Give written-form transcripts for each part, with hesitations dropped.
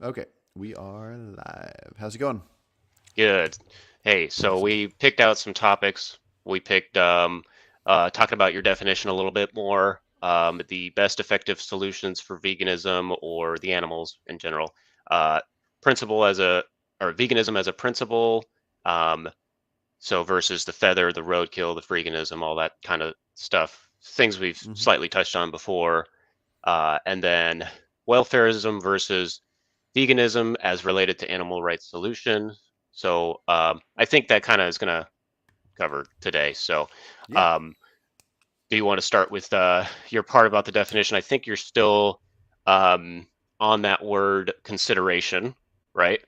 Okay, we are live. How's it going? Good. Hey, so Awesome. we picked out some topics. We picked talking about your definition a little bit more, the best effective solutions for veganism or the animals in general, uh, principle as a or veganism as a principle, um, so versus the feather, the roadkill, the freeganism, all that kind of stuff, things we've hmm slightly touched on before, and then welfarism versus veganism as related to animal rights solutions. So I think that kind of is going to cover today. So Yeah. um, do you want to start with your part about the definition? I think you're still um, on that word consideration, right?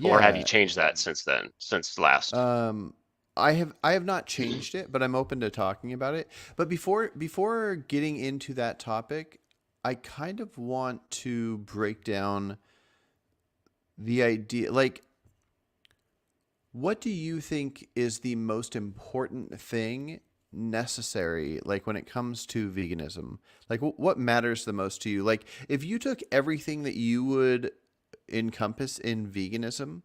Or have you Yeah. changed that since then, since last? Um, I have not changed it, but I'm open to talking about it. But before getting into that topic, I kind of want to break down the idea. Like, what do you think is the most important thing necessary, like when it comes to veganism? Like, what matters the most to you? Like, if you took everything that you would encompass in veganism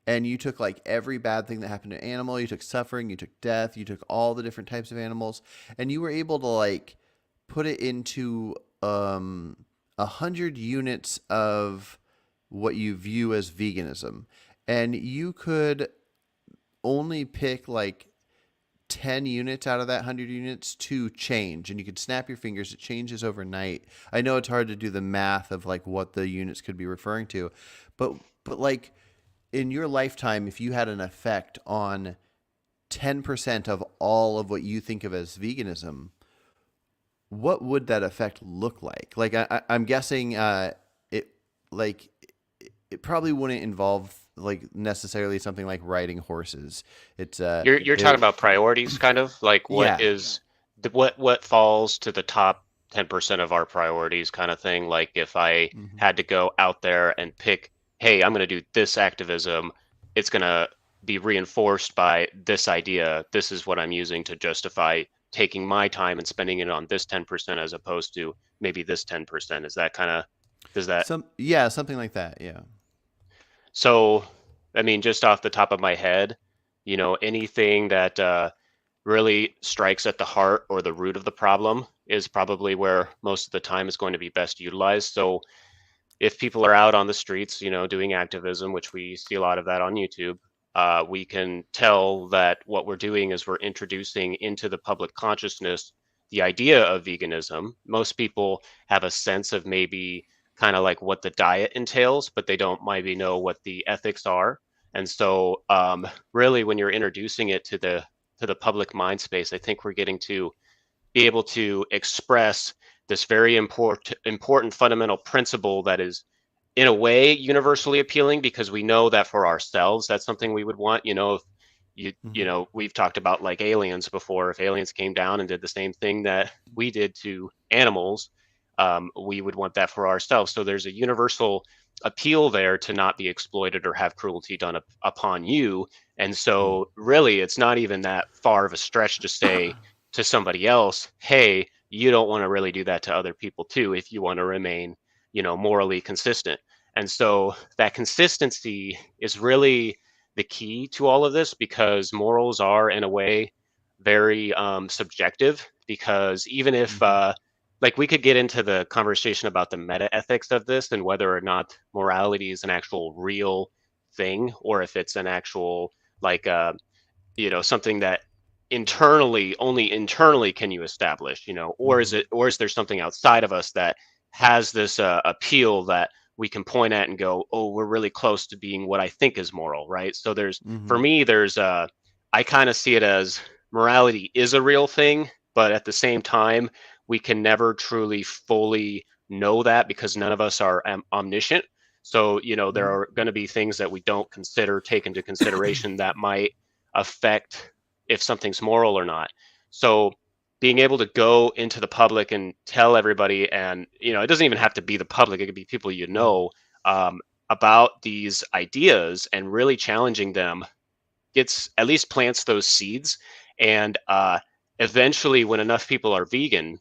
and you took like every bad thing that happened to an animal, you took suffering, you took death, you took all the different types of animals, and you were able to like put it into 100 units of what you view as veganism, and you could only pick like 10 units out of that 100 units to change, and you could snap your fingers, it changes overnight. I know it's hard to do the math of like what the units could be referring to, but like in your lifetime, if you had an effect on 10% of all of what you think of as veganism, what would that effect look like? Like I'm guessing it like it probably wouldn't involve like necessarily something like riding horses. It's You're talking it about priorities, kind of like what yeah. is what falls to the top 10% of our priorities, kind of thing. Like if I hmm had to go out there and pick, hey, I'm going to do this activism, it's going to be reinforced by this idea. This is what I'm using to justify taking my time and spending it on this 10% as opposed to maybe this 10%. Is that kind of, does that Something like that. Yeah. so, I mean, just off the top of my head, anything that really strikes at the heart or the root of the problem is probably where most of the time is going to be best utilized. So, if people are out on the streets, doing activism, which we see a lot of that on YouTube, we can tell that what we're doing is we're introducing into the public consciousness the idea of veganism. Most people have a sense of maybe kind of like what the diet entails, but they don't maybe know what the ethics are. And so, really, when you're introducing it to the public mind space, I think we're getting to be able to express this very important fundamental principle that is in a way universally appealing because we know that for ourselves that's something we would want. If hmm we've talked about like aliens before. If aliens came down and did the same thing that we did to animals, we would want that for ourselves. So there's a universal appeal there to not be exploited or have cruelty done upon you. And Mm. so really it's not even that far of a stretch to say to somebody else, hey, you don't want to really do that to other people too if you want to remain, morally consistent. And so that consistency is really the key to all of this because morals are, in a way, very subjective. Because even if, hmm like, we could get into the conversation about the meta ethics of this and whether or not morality is an actual real thing or if it's an actual, like, something that only internally can you establish, or hmm is there something outside of us that has this appeal that we can point at and go, oh, we're really close to being what I think is moral, right? So for hmm me, I kind of see it as morality is a real thing, but at the same time, we can never truly fully know that because none of us are omniscient. So, there hmm are going to be things that we don't take into consideration that might affect if something's moral or not. So being able to go into the public and tell everybody, and it doesn't even have to be the public; it could be people hmm um, about these ideas and really challenging them gets at least plants those seeds, and eventually, when enough people are vegan,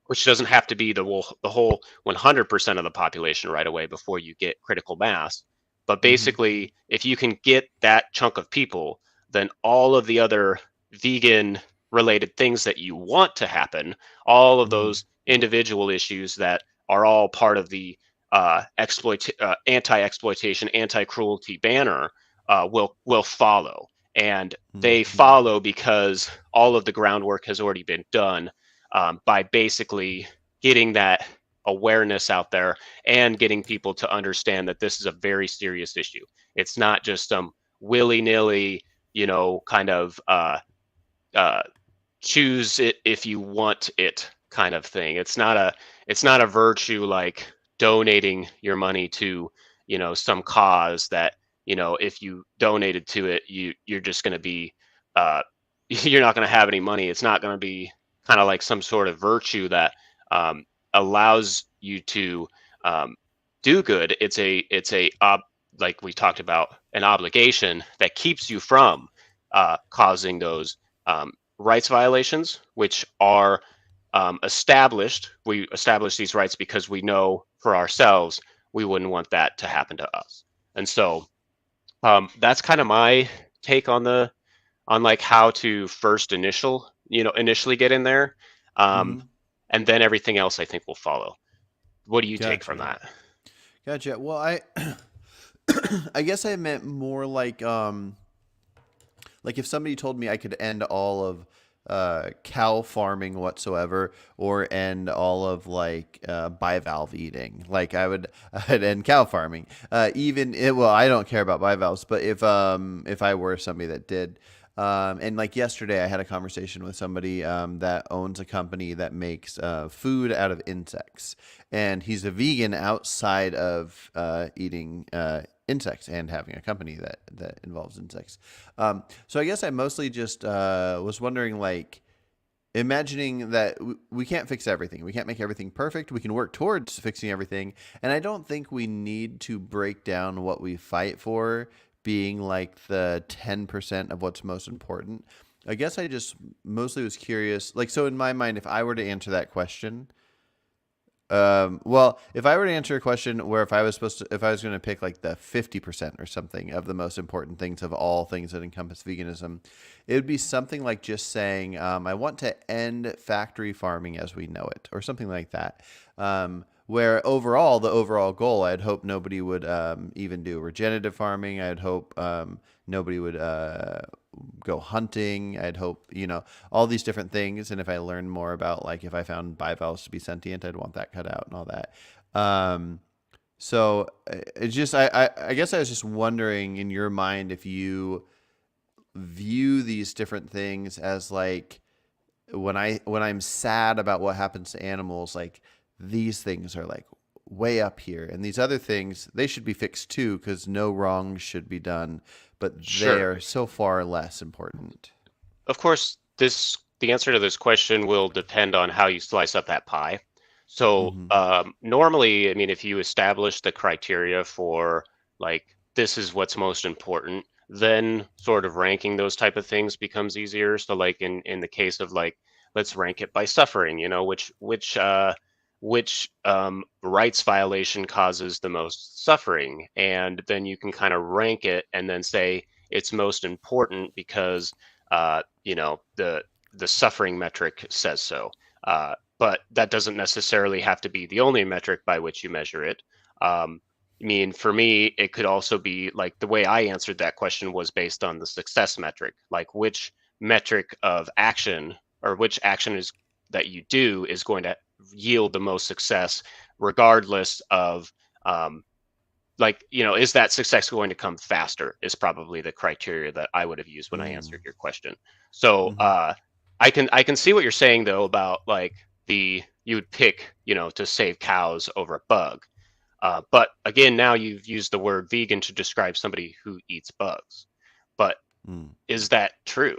which doesn't have to be the whole 100% of the population right away before you get critical mass. But Mm-hmm. basically, if you can get that chunk of people, then all of the other vegan related things that you want to happen, all of Mm-hmm. those individual issues that are all part of the anti-exploitation, anti-cruelty banner, will follow, and they Mm-hmm. follow because all of the groundwork has already been done, by basically getting that awareness out there and getting people to understand that this is a very serious issue. It's not just some willy nilly, kind of uh, choose it if you want it kind of thing. It's not a virtue like donating your money to, some cause that, if you donated to it, you're just going to be uh you're not going to have any money. It's not going to be kind of like some sort of virtue that um allows you to um do good. Like we talked about, an obligation that keeps you from causing those rights violations, which are established. We establish these rights because we know for ourselves we wouldn't want that to happen to us. And so that's kind of my take on like how to first initially get in there, um, Mm-hmm. and then everything else I think will follow. What do you take from Gotcha. that? Gotcha. Well, I I guess I meant more like if somebody told me I could end all of cow farming whatsoever, or end all of like bivalve eating, like I'd end cow farming. Well, I don't care about bivalves, but if I were somebody that did. And like yesterday, I had a conversation with somebody that owns a company that makes food out of insects, and he's a vegan outside of eating insects and having a company that involves insects. So I guess I mostly just was wondering, like, imagining that we can't fix everything. We can't make everything perfect. We can work towards fixing everything. And I don't think we need to break down what we fight for being like the 10% of what's most important. I guess I just mostly was curious. Like, so in my mind, if I were to answer that question, well, if I were to answer a question where if I was going to pick like the 50% or something of the most important things of all things that encompass veganism, it would be something like just saying, I want to end factory farming as we know it, or something like that. Where overall, the overall goal, I'd hope nobody would even do regenerative farming. I'd hope nobody would go hunting. I'd hope, all these different things. And if I learned more about, like, if I found bivalves to be sentient, I'd want that cut out and all that. So it's just, I guess I was just wondering in your mind if you view these different things as like, when I'm sad about what happens to animals, like these things are like way up here, and these other things, they should be fixed too because no wrong should be done, but they Sure. are so far less important. Of course, the answer to this question will depend on how you slice up that pie. So, Mm-hmm. normally, I mean, if you establish the criteria for like this is what's most important, then sort of ranking those type of things becomes easier. So, like in the case of like, let's rank it by suffering, which rights violation causes the most suffering, and then you can kind of rank it and then say it's most important because the suffering metric says so. But that doesn't necessarily have to be the only metric by which you measure it. I mean, for me, it could also be like the way I answered that question was based on the success metric, like which metric of action or which action is that you do is going to yield the most success, regardless of is that success going to come faster is probably the criteria that I would have used when I answered your question. So Mm-hmm. I can see what you're saying though about like you would pick to save cows over a bug. But again, now you've used the word vegan to describe somebody who eats bugs. But Mm. is that true?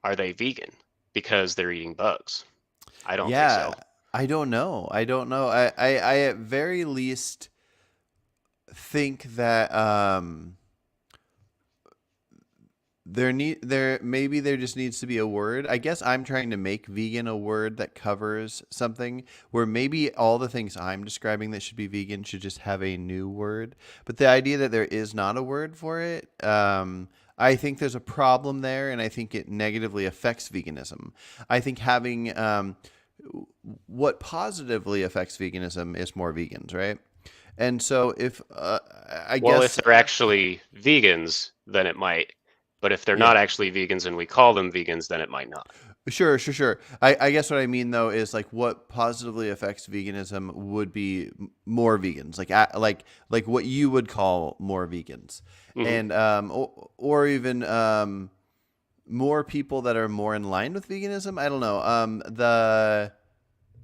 Are they vegan because they're eating bugs? I don't think Yeah, so. I don't know. I don't know. I at very least think that there maybe there just needs to be a word. I guess I'm trying to make vegan a word that covers something where maybe all the things I'm describing that should be vegan should just have a new word. But the idea that there is not a word for it, I think there's a problem there, and I think it negatively affects veganism. I think having what positively affects veganism is more vegans, right? And so if I Well, if guess they're actually vegans, then it might. But if they're yeah. not actually vegans and we call them vegans, then it might not. Sure. I guess what I mean though is like what positively affects veganism would be more vegans, like what you would call more vegans, Hmm. and or even more people that are more in line with veganism. I don't know.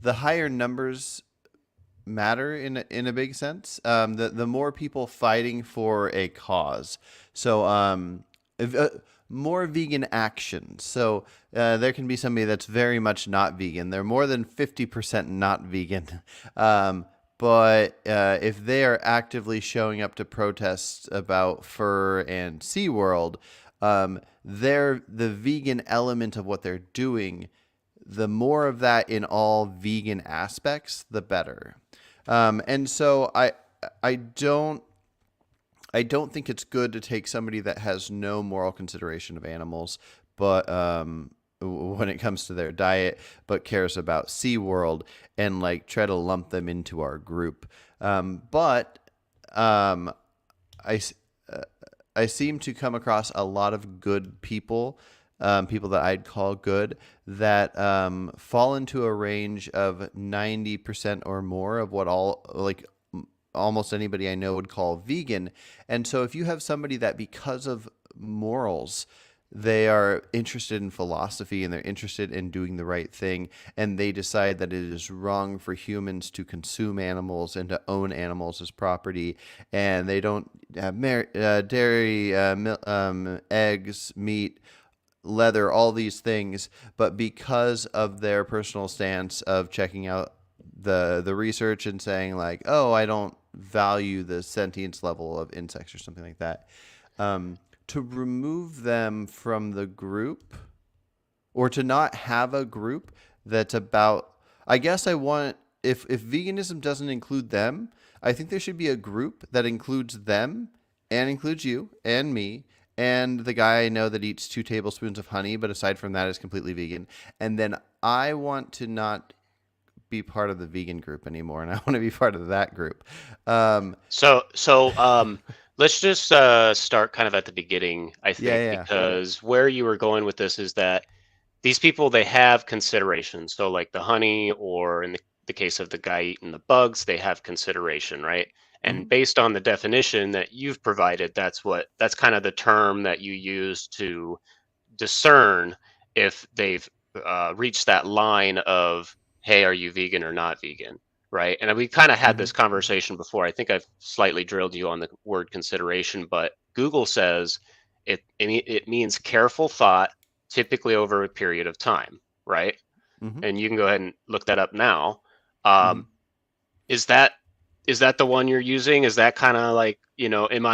The higher numbers matter in a big sense. The more people fighting for a cause. So if, more vegan action. So there can be somebody that's very much not vegan. They're more than 50% not vegan. But if they are actively showing up to protests about fur and SeaWorld, they're the vegan element of what they're doing. The more of that in all vegan aspects, the better. And so I don't I don't think it's good to take somebody that has no moral consideration of animals, but when it comes to their diet, but cares about SeaWorld and like try to lump them into our group. But I, s- uh, I seem to come across a lot of good people, people that I'd call good, that fall into a range of 90% or more of what all like almost anybody I know would call vegan. And so if you have somebody that because of morals, they are interested in philosophy and they're interested in doing the right thing, and they decide that it is wrong for humans to consume animals and to own animals as property, and they don't have dairy, eggs, meat, leather, all these things, but because of their personal stance of checking out the research and saying like, oh, I don't value the sentience level of insects or something like that, to remove them from the group or to not have a group that's about, I guess I want, if veganism doesn't include them, I think there should be a group that includes them and includes you and me and the guy I know that eats 2 tablespoons of honey, but aside from that is completely vegan. And then I want to not be part of the vegan group anymore, and I want to be part of that group. Um, So let's just start kind of at the beginning, I yeah, think, yeah. because where you were going with this is that these people, they have consideration. So like the honey, or in the case of the guy eating the bugs, they have consideration, right? And Hmm. based on the definition that you've provided, that's kind of the term that you use to discern if they've reached that line of, hey, are you vegan or not vegan, right? And we kind of had Hmm. this conversation before. I think I've slightly drilled you on the word consideration, but Google says it means careful thought, typically over a period of time, right? Hmm. And you can go ahead and look that up now. Hmm. Um, is that is that the one you're using? Is that kind of like, am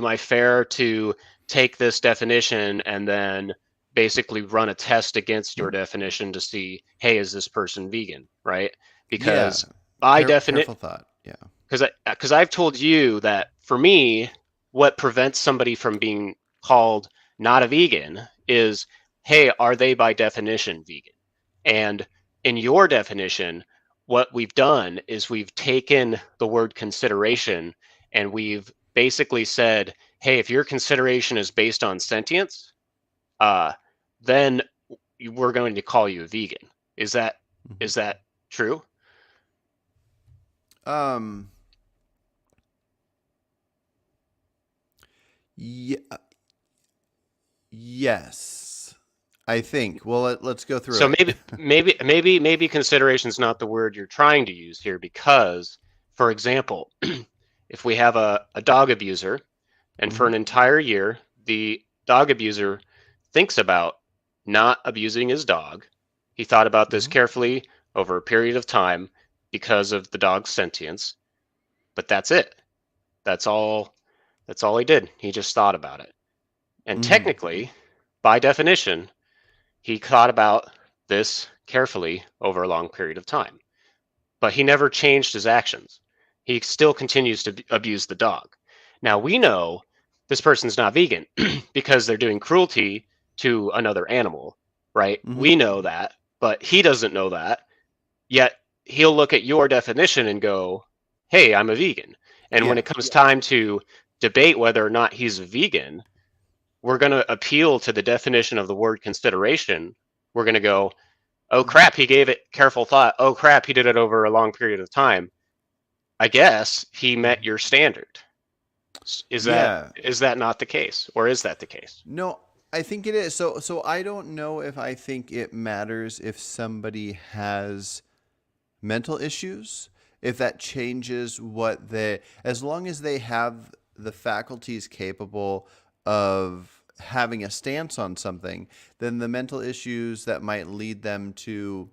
I fair to take this definition and then basically run a test against your definition to see, hey, is this person vegan, right? Yeah. Because by Careful definite thought. Yeah. because I've told you that for me, what prevents somebody from being called not a vegan is, hey, are they by definition vegan? And in your definition, what we've done is we've taken the word consideration and we've basically said, hey, if your consideration is based on sentience, uh, then we're going to call you a vegan. Is that Hmm. is that true? Um. Yeah. Yes. I think. Well, let's go through So it. maybe consideration is not the word you're trying to use here because, for example, if we have a dog abuser and for Hmm. an entire year the dog abuser thinks about not abusing his dog, he thought about this Hmm. carefully over a period of time because of the dog's sentience, but that's it. That's all he did. He just thought about it. And Hmm. technically, by definition, he thought about this carefully over a long period of time, but he never changed his actions. He still continues to abuse the dog. Now we know this person's not vegan because they're doing cruelty to another animal, right? Mm-hmm. We know that, but he doesn't know that. Yet he'll look at your definition and go, "Hey, I'm a vegan." And when Yeah. it comes time to debate whether or not he's a vegan, we're going to appeal to the definition of the word consideration. We're going to go, "Oh Mm-hmm. crap, he gave it careful thought. Oh crap, he did it over a long period of time. I guess he met Mm-hmm. your standard." Is that Yeah. is that not the case, or is that the case? No, I think it is. So I don't know if I think it matters if somebody has mental issues, if that changes what they, as long as they have the faculties capable of having a stance on something, then the mental issues that might lead them to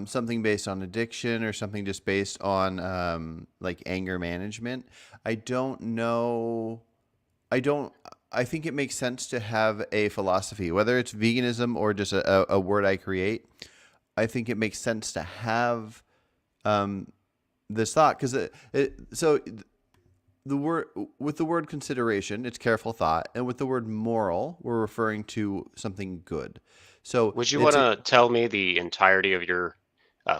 something based on addiction or something just based on like anger management. I don't know. I don't. I think it makes sense to have a philosophy, whether it's veganism or just a word I create. I think it makes sense to have um, this thought because so the word with the word consideration, it's careful thought, and with the word moral, we're referring to something good. So Would you want it's to tell me the entirety of your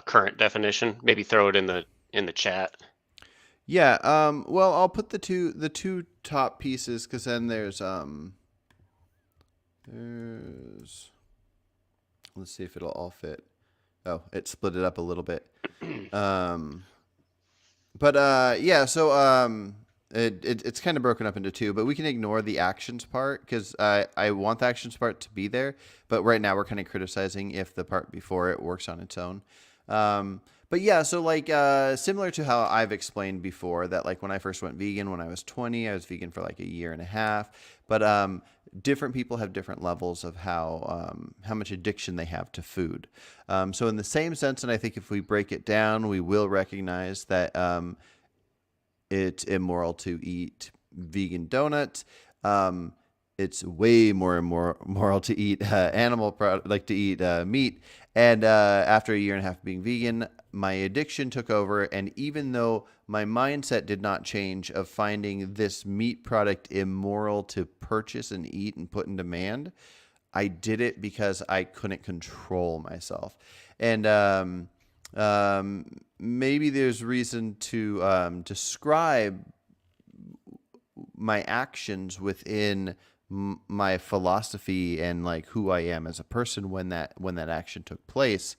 current definition? Maybe throw it in the chat. yeah. Well, I'll put the two top pieces because then there's let's see if it'll all fit. Oh, it split it up a little bit. Um, but yeah, so it's kind of broken up into two, but we can ignore the actions part because I want the actions part to be there. But right now we're kind of criticizing if the part before it works on its own. But yeah, so like similar to how I've explained before that like when I first went vegan when I was 20, I was vegan for like a year and a half. But different people have different levels of how much addiction they have to food. So in the same sense, and I think if we break it down, we will recognize that it's immoral to eat vegan donuts. It's way more moral to eat like to eat meat. And after a year and a half of being vegan, my addiction took over. And even though my mindset did not change of finding this meat product immoral to purchase and eat and put in demand, I did it because I couldn't control myself. And maybe there's reason to describe my actions within my philosophy and like who I am as a person when that action took place.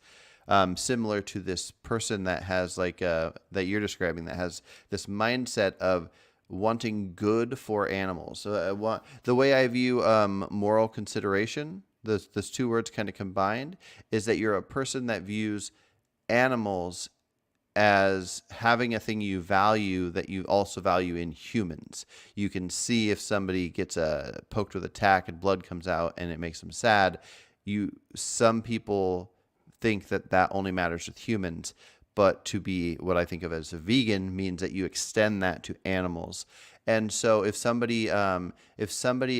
Similar to this person that has like that you're describing that has this mindset of wanting good for animals. So the way I view moral consideration, those two words kind of combined, is that you're a person that views animals as having a thing you value that you also value in humans. You can see if somebody gets poked with a tack and blood comes out and it makes them sad. Some people think that that only matters with humans, but to be what I think of as a vegan means that you extend that to animals. And so if somebody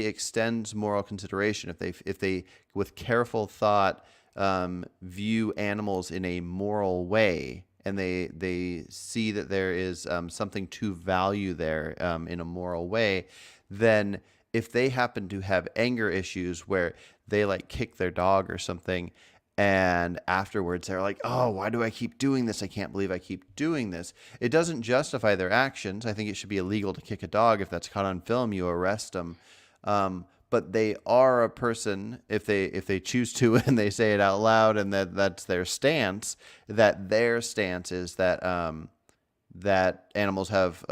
extends moral consideration, if they with careful thought view animals in a moral way, and they see that there is something to value there in a moral way, then if they happen to have anger issues where they like kick their dog or something, and afterwards they're like, oh, why do I keep doing this? I can't believe I keep doing this. It doesn't justify their actions. I think it should be illegal to kick a dog. If that's caught on film, you arrest them. But they are a person if they choose to and they say it out loud and that's their stance. That their stance is that animals have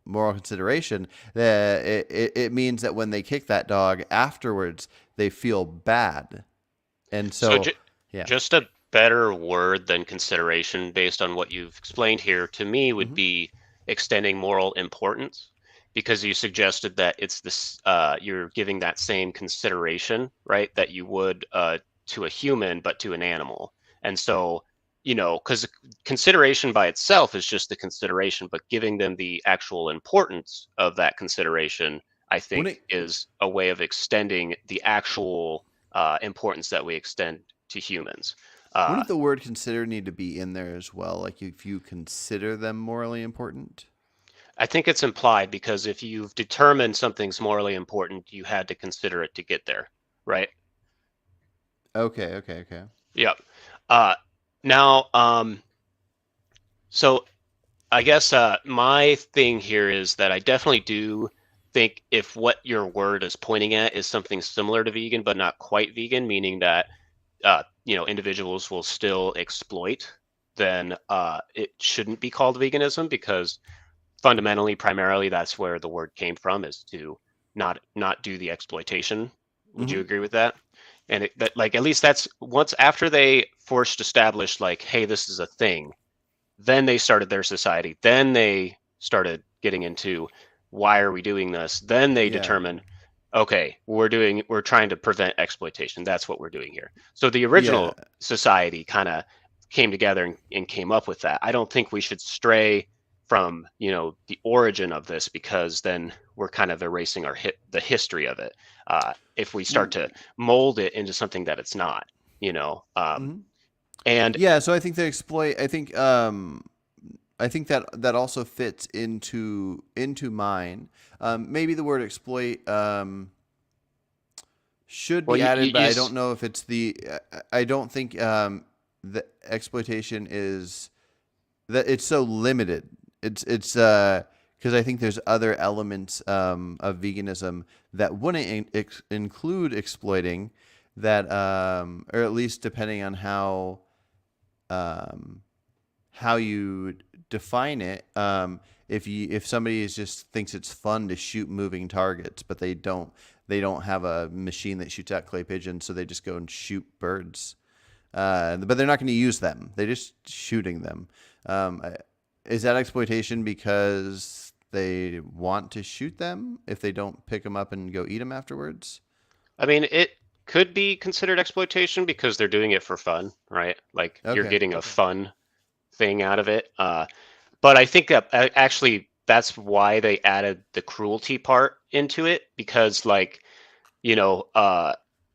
moral consideration. That it means that when they kick that dog afterwards, they feel bad, and So so yeah. just a better word than consideration based on what you've explained here to me would Hmm. be extending moral importance, because you suggested that it's this you're giving that same consideration, right, that you would to a human but to an animal. And so, because consideration by itself is just the consideration, but giving them the actual importance of that consideration, I When think it is a way of extending the actual importance that we extend to humans. Uh, wouldn't the word consider need to be in there as well? Like if you consider them morally important? I think it's implied because if you've determined something's morally important, you had to consider it to get there, right? Okay, okay, okay. Yep. Uh, now, so I guess my thing here is that I definitely do think if what your word is pointing at is something similar to vegan but not quite vegan, meaning that individuals will still exploit, then it shouldn't be called veganism because fundamentally, primarily, that's where the word came from, is to not do the exploitation. Would you Mm-hmm. agree with that? And that, like, at least that's once after they first established, like, hey, this is a thing, then they started their society. Then they started getting into why are we doing this? Then they Yeah, determined, okay, we're trying to prevent exploitation. That's what we're doing here. So the yeah. original society kind of came together and came up with that. I don't think we should stray from the origin of this because then we're kind of erasing the history of it if we start to mold it into something that it's not. You know, Mm-hmm. and Yeah, so I think they exploit. I think that that also fits into mine. Maybe the word exploit should well, be added, but you I don't know if it's the. I don't think the exploitation is that it's so limited. It's because I think there's other elements of veganism that wouldn't include exploiting that, or at least depending on um, how you define it. If somebody is just thinks it's fun to shoot moving targets, but they don't have a machine that shoots out clay pigeons, so they just go and shoot birds. But they're not going to use them. They're just shooting them. Is that exploitation because they want to shoot them if they don't pick them up and go eat them afterwards? I mean, it could be considered exploitation because they're doing it for fun, right? Like you're Okay. getting a fun thing out of it. But I think that actually that's why they added the cruelty part into it because, like, you know,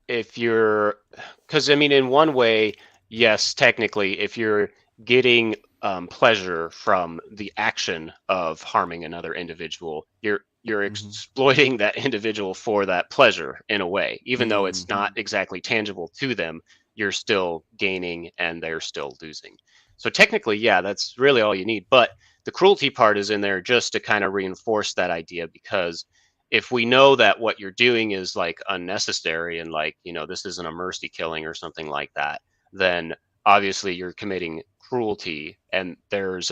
if you're, because I mean, in one way, yes, technically, if you're getting pleasure from the action of harming another individual, you're Mm-hmm. exploiting that individual for that pleasure in a way, even though it's Mm-hmm. not exactly tangible to them. You're still gaining and they're still losing. So technically, yeah, that's really all you need. But the cruelty part is in there just to kind of reinforce that idea because if we know that what you're doing is like unnecessary and like this isn't a mercy killing or something like that, then obviously you're committing cruelty and there's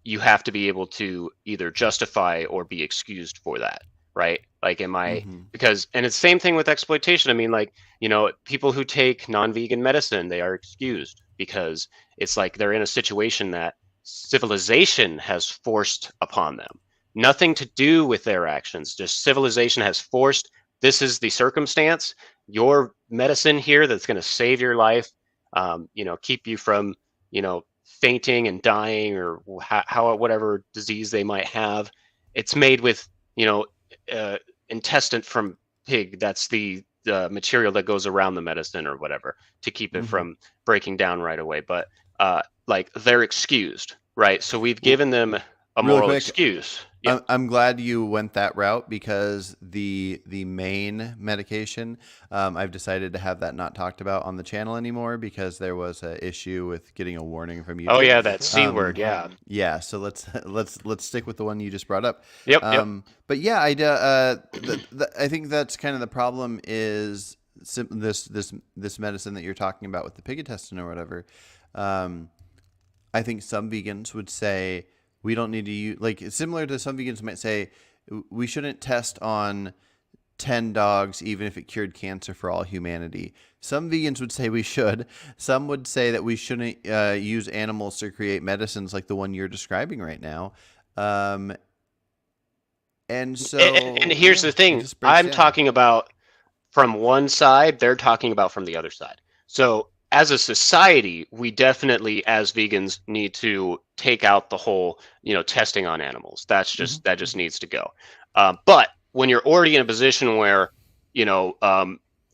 you have to be able to either justify or be excused for that, right? Like am I Mm-hmm. because and it's the same thing with exploitation. I mean, like people who take non-vegan medicine, they are excused because it's like they're in a situation that civilization has forced upon them, nothing to do with their actions. Just civilization has forced, this is the circumstance, your medicine here that's going to save your life, keep you from, fainting and dying or how whatever disease they might have. It's made with, you know, uh, intestine from pig. That's the material that goes around the medicine or whatever to keep it Mm-hmm. from breaking down right away. But like they're excused, right? So we've Well, given them a really moral quick, excuse. Yeah. I'm glad you went that route because the main medication, I've decided to have that not talked about on the channel anymore because there was a issue with getting a warning from Oh YouTube. yeah, that C word. Yeah. Yeah, so let's stick with the one you just brought up. Yep. Yep. But yeah, I think that's kind of the problem is this medicine that you're talking about with the pig intestine or whatever. Um, I think some vegans would say we don't need to use, like, similar to some vegans might say we shouldn't test on 10 dogs even if it cured cancer for all humanity. Some vegans would say we should. Some would say that we shouldn't use animals to create medicines like the one you're describing right now. Um, and And so, here's yeah, the it thing: just breaks I'm down. talking about from one side, they're talking about from the other side. So as a society, we definitely, as vegans, need to take out the whole, testing on animals. That just needs to go. But when you're already in a position where, you know,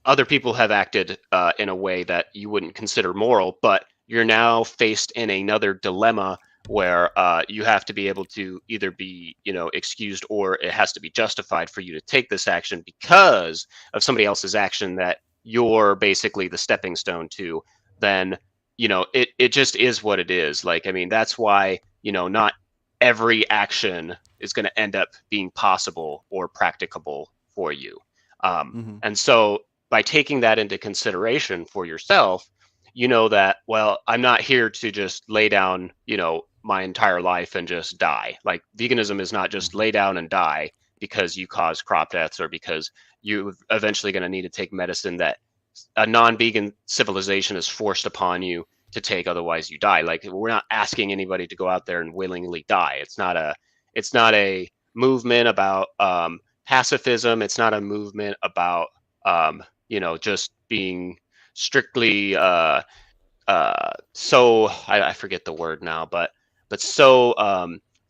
other people have acted in a way that you wouldn't consider moral, but you're now faced in another dilemma where you have to be able to either be, you know, excused, or it has to be justified for you to take this action because of somebody else's action that you're basically the stepping stone to. Then, you know, it just is what it is. Like, I mean, that's why, you know, not every action is going to end up being possible or practicable for you. Mm-hmm. And so by taking that into consideration for yourself, you know that, well, I'm not here to just lay down, you know, my entire life and just die. Like, veganism is not just Mm-hmm. lay down and die because you cause crop deaths or because you're eventually going to need to take medicine that a non-vegan civilization is forced upon you to take, otherwise you die. Like, we're not asking anybody to go out there and willingly die. It's not a movement about pacifism. It's not a movement about you know, just being strictly so I forget the word now, but so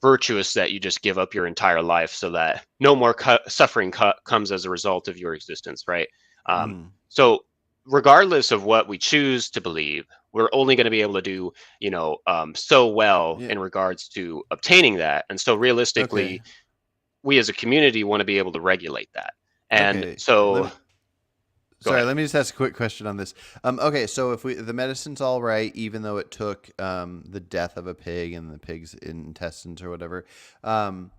virtuous that you just give up your entire life so that no more suffering comes as a result of your existence, right? Um, Mm-hmm. so regardless of what we choose to believe, we're only going to be able to do, you know, so well Yeah. in regards to obtaining that. And so Okay. realistically, we as a community want to be able to regulate that. And Okay. so go Sorry, ahead. let me just ask a quick question on this. Okay, so if the medicine's all right, even though it took the death of a pig and the pig's intestines or whatever, um,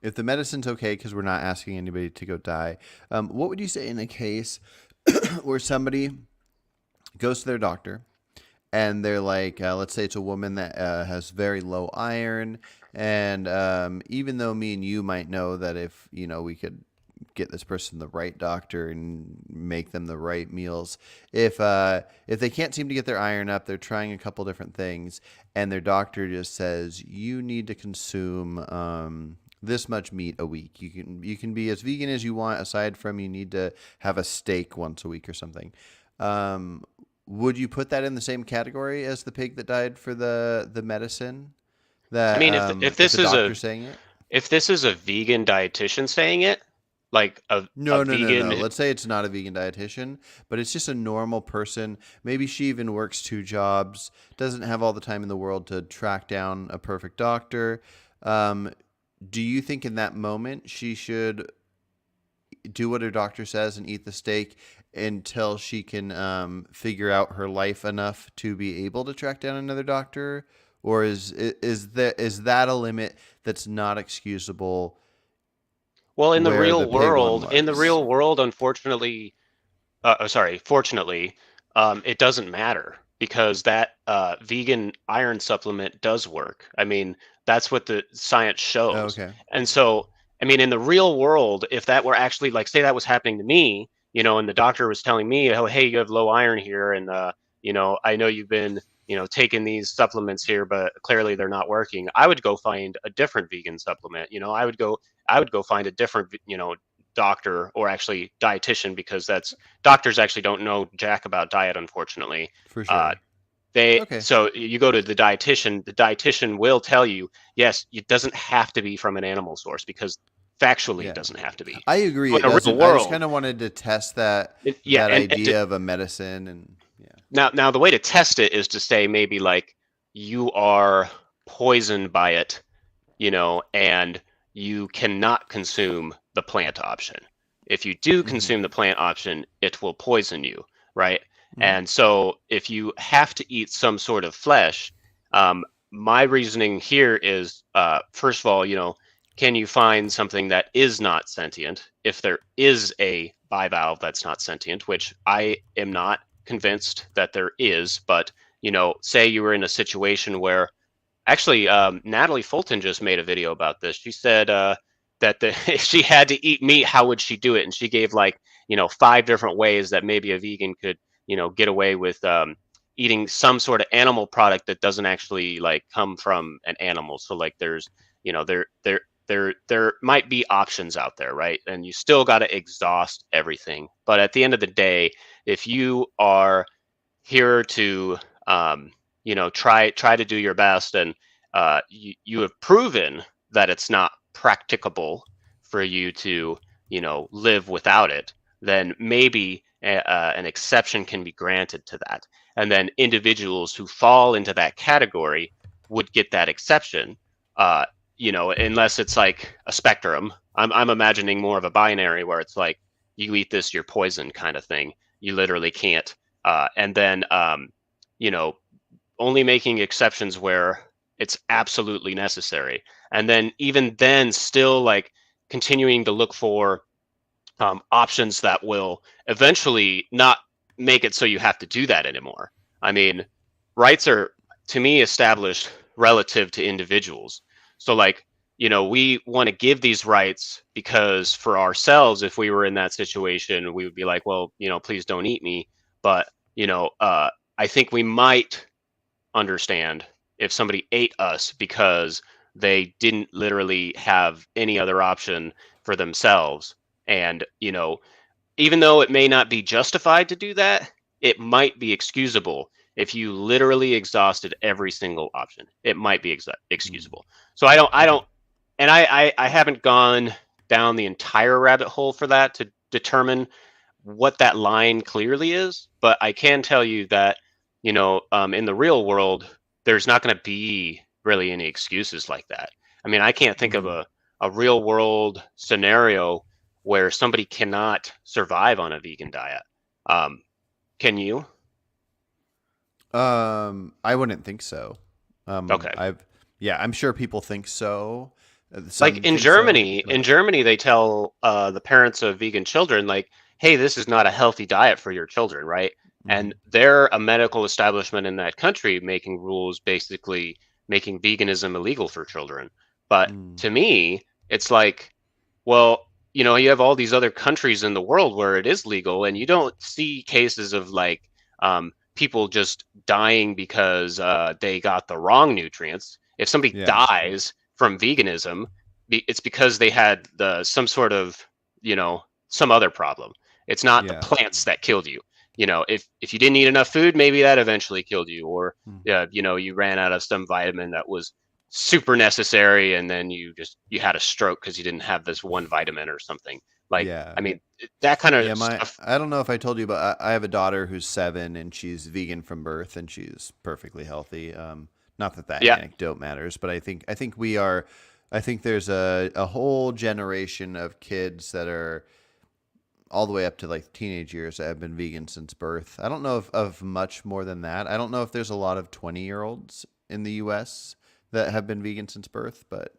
if the medicine's okay because we're not asking anybody to go die, what would you say in a case where somebody goes to their doctor and they're like, let's say it's a woman that has very low iron, and even though me and you might know that if we could get this person the right doctor and make them the right meals, if they can't seem to get their iron up, they're trying a couple different things, and their doctor just says you need to consume this much meat a week. You can be as vegan as you want, aside from you need to have a steak once a week or something. Um, would you put that in the same category as the pig that died for the medicine? I That mean, if if this a is a doctor's saying it? if this is a vegan dietitian saying it, like a No, no, no, no. vegan, Let's say it's not a vegan dietitian, but it's just a normal person. Maybe she even works two jobs, doesn't have all the time in the world to track down a perfect doctor. Um, do you think in that moment she should do what her doctor says and eat the steak until she can figure out her life enough to be able to track down another doctor, or is that a limit that's not excusable well, where the pig one in the was? real world, unfortunately, sorry, fortunately, it doesn't matter because that vegan iron supplement does work. I mean, that's what the science Oh, shows. okay. And so, I mean, in the real world, if that were actually, like, say that was happening to me, you know, and the doctor was telling me, oh, hey, you have low iron here, and you know, I know you've been, you know, taking these supplements here, but clearly they're not working. I would go find a different vegan supplement. You know, I would go find a different, you know, doctor or actually dietitian, because that's doctors actually don't know jack about diet, unfortunately. For uh, sure. they Okay. so you go to the dietitian will tell you, yes, it doesn't have to be from an animal source, because factually it Yeah. doesn't have to be. I agree So it in a real doesn't. I just world, kind of wanted to test that yeah, that and idea of a medicine and yeah. now the way to test it is to say, maybe like, you are poisoned by it, you know, and you cannot consume the plant option. If you do Mhm. consume the plant option, it will poison you, right? Mhm. And so if you have to eat some sort of flesh, um, my reasoning here is, first of all, you know, can you find something that is not sentient? If there is a bivalve that's not sentient, which I am not convinced that there is, but, you know, say you were in a situation where, actually, Natalie Fulton just made a video about this. She said that if she had to eat meat, how would she do it? And she gave, like, you know, 5 different ways that maybe a vegan could, you know, get away with eating some sort of animal product that doesn't actually, like, come from an animal. So, like, there's, you know, there might be options out there, right? And you still got to exhaust everything. But at the end of the day, if you are here to you know, try to do your best, and you have proven that it's not practicable for you to live without it, then maybe an exception can be granted to that. And then individuals who fall into that category would get that exception, uh, unless it's like a spectrum. I'm imagining more of a binary where it's like you eat this, you're poisoned kind of thing. You literally can't. And then, you know, only making exceptions where it's absolutely necessary. And then, even then, still like continuing to look for options that will eventually not make it so you have to do that anymore. I mean, rights are, to me, established relative to individuals. So, like, we want to give these rights because for ourselves, if we were in that situation, we would be like, well, please don't eat me. But, I think we might understand if somebody ate us because they didn't literally have any other option for themselves. And, even though it may not be justified to do that, it might be excusable if you literally exhausted every single option. It might be Mm. excusable. So I don't, and I haven't gone down the entire rabbit hole for that to determine what that line clearly is, but I can tell you that, in the real world, there's not going to be really any excuses like that. I mean, I can't think of Mhm. a real world scenario where somebody cannot survive on a vegan diet. Um, can you? I wouldn't think so. Okay. I've Yeah, I'm sure people think so. Like Some think so, In but Germany, they tell the parents of vegan children, like, "Hey, this is not a healthy diet for your children," right? And mhm. they're a medical establishment in that country making rules, basically making veganism illegal for children. But Mm. to me, it's like, well, you have all these other countries in the world where it is legal, and you don't see cases of like people just dying because they got the wrong nutrients. If somebody Yeah, dies from veganism, it's because they had some sort of, you know, some other problem. It's not the yeah. plants that killed you. If you didn't eat enough food, maybe that eventually killed you, or Mm. you ran out of some vitamin that was super necessary, and then you had a stroke because you didn't have this one vitamin or something. Like, Yeah. I mean, that kind of Yeah, stuff. I don't know if I told you, but I have a daughter who's 7 and she's vegan from birth and she's perfectly healthy. Not that that Yeah. anecdote matters, but I think we are. I think there's a whole generation of kids that are all the way up to like teenage years that have been vegan since birth. I don't know of much more than that. I don't know if there's a lot of 20-year-olds in the U.S. that have been vegan since birth, but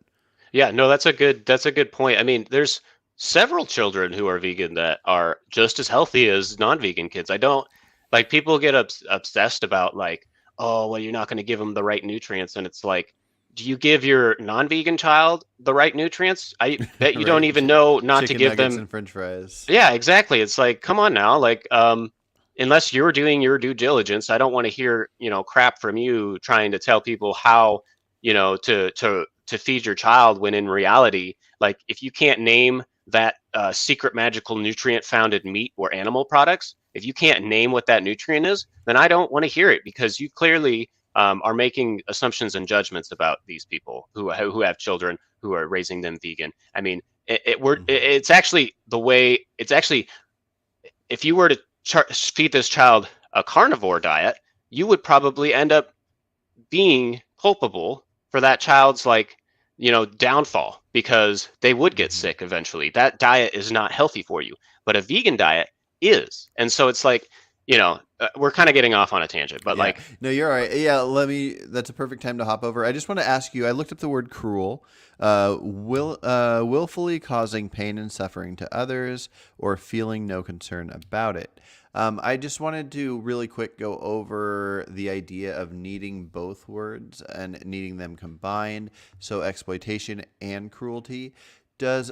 Yeah, no, that's a good point. I mean, there's several children who are vegan that are just as healthy as non-vegan kids. I don't like, people get obsessed about like, oh, well, you're not going to give them the right nutrients, and it's like, do you give your non-vegan child the right nutrients? I bet you don't right, even know not to chicken give nuggets them. and French fries. Yeah, exactly. It's like, come on now, like, unless you're doing your due diligence, I don't want to hear, crap from you trying to tell people how, to feed your child, when in reality, like, if you can't name that secret magical nutrient found in meat or animal products, if you can't name what that nutrient is, then I don't want to hear it, because you clearly are making assumptions and judgments about these people who have children, who are raising them vegan. I mean, Mhm. it's actually the way it's actually, if you were to feed this child a carnivore diet, you would probably end up being culpable for that child's, like, downfall, because they would get Mhm. sick eventually. That diet is not healthy for you, but a vegan diet is. And so it's like, we're kind of getting off on a tangent, but Yeah. like, No, you're all right. Yeah, let me. That's a perfect time to hop over. I just want to ask you. I looked up the word cruel. Willfully causing pain and suffering to others, or feeling no concern about it. I just wanted to really quick go over the idea of needing both words and needing them combined. So exploitation and cruelty. Does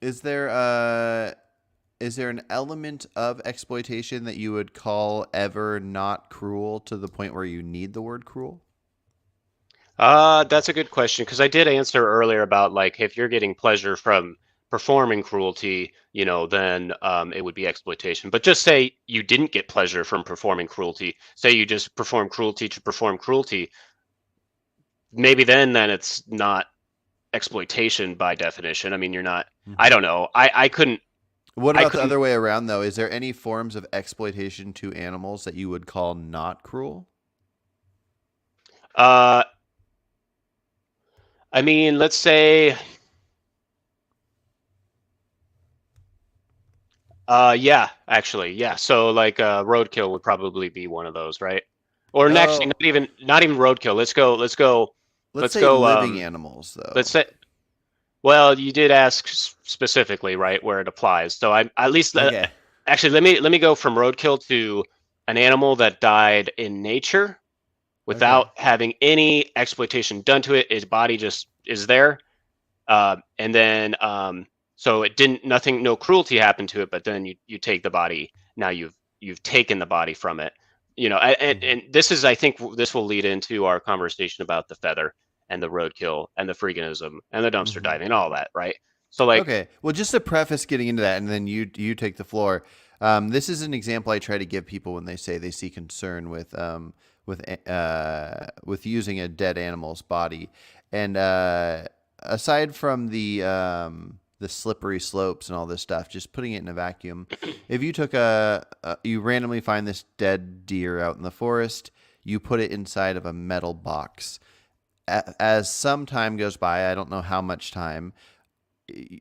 is there a is there an element of exploitation that you would call ever not cruel to the point where you need the word cruel? that's a good question, because I did answer earlier about, like, if you're getting pleasure from performing cruelty, then it would be exploitation. But just say you didn't get pleasure from performing cruelty. Say you just perform cruelty to perform cruelty. Maybe then it's not. exploitation by definition. I mean, you're not. I Hmm. don't know. I couldn't. What I about the couldn't. other way around, though? Is there any forms of exploitation to animals that you would call not cruel? Uh, I mean, let's say. Yeah, actually, yeah. So like, roadkill would probably be one of those, right? Or actually, Oh, not even roadkill. let's Let's say go. living animals, Let's though. say. Well, you did ask specifically, right, where it applies. So I at least Okay. actually let me go from roadkill to an animal that died in nature Okay. without having any exploitation done to it. Its body just is there, and then so it didn't nothing no cruelty happened to it, but then you take the body. Now you've taken the body from it. And, Hmm. and this is, I think this will lead into our conversation about the feather and the roadkill and the freeganism and the dumpster Hmm. diving and all that, right? So like, Okay. Well, just to preface getting into that, and then you take the floor. This is an example I try to give people when they say they see concern with using a dead animal's body, and aside from the slippery slopes and all this stuff, just putting it in a vacuum. If you took you randomly find this dead deer out in the forest, you put it inside of a metal box. As some time goes by, I don't know how much time,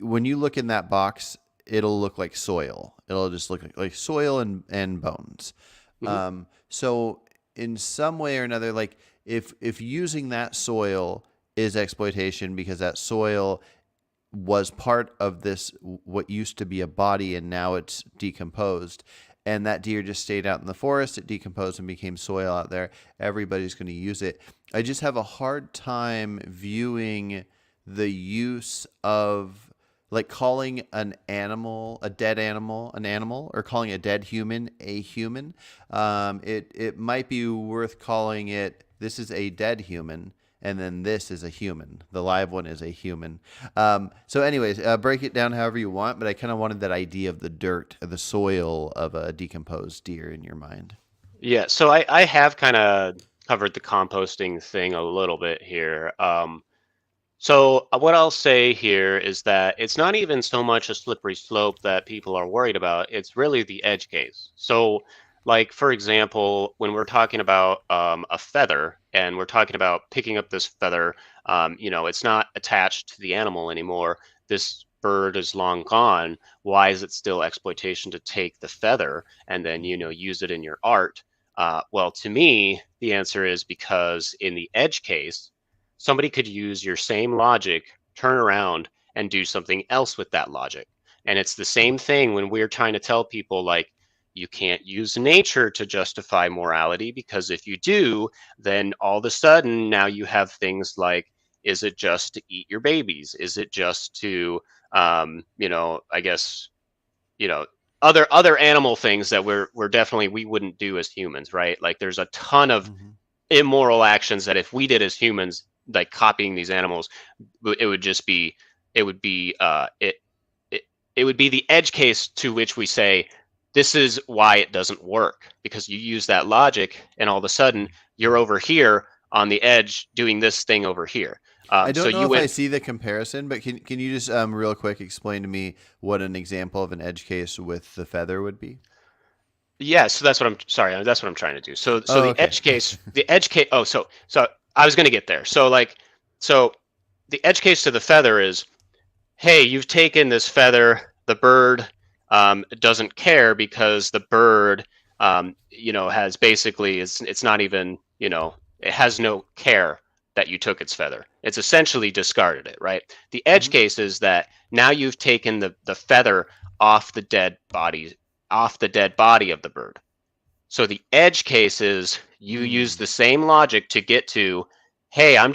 when you look in that box, it'll look like soil. It'll just look like soil and bones. mhm, So in some way or another, like if using that soil is exploitation because that soil was part of this what used to be a body and now it's decomposed, and that deer just stayed out in the forest, it decomposed and became soil out there, everybody's going to use it. I just have a hard time viewing the use of, like, calling an animal a dead animal an animal, or calling a dead human a human. It might be worth calling it, this is a dead human, and then this is a human. The live one is a human. So, anyways, break it down however you want, but I kind of wanted that idea of the dirt, the soil of a decomposed deer in your mind. yeah. So I have kind of covered the composting thing a little bit here. So what I'll say here is that it's not even so much a slippery slope that people are worried about. It's really the edge case. So, like for example, when we're talking about a feather and we're talking about picking up this feather, it's not attached to the animal anymore. This bird is long gone. Why is it still exploitation to take the feather and then use it in your art? Well, to me, the answer is because in the edge case somebody could use your same logic, turn around and do something else with that logic. And it's the same thing when we're trying to tell people, like, you can't use nature to justify morality, because if you do, then all of a sudden now you have things like, is it just to eat your babies? Is it just to, I guess, you know, other animal things that we're definitely we wouldn't do as humans, right? Like there's a ton of Mm-hmm. immoral actions that if we did as humans, like copying these animals, it would just be it would be it, it would be the edge case to which we say this is why it doesn't work, because you use that logic and all of a sudden you're over here on the edge doing this thing over here. I So don't know you if I went. see the comparison, but can you just real quick explain to me what an example of an edge case with the feather would be? Yeah, so that's what I'm sorry, that's what I'm trying to do. So Oh, the okay. edge case. Oh, so I was going to get there. So the edge case to the feather is, hey, you've taken this feather. The bird doesn't care because the bird, has basically it's not even, it has no care that you took its feather. It's essentially discarded it, right? The edge Hmm. case is that now you've taken the feather off the dead body, off the dead body of the bird. So the edge case is you use Mm. the same logic to get to, hey, I'm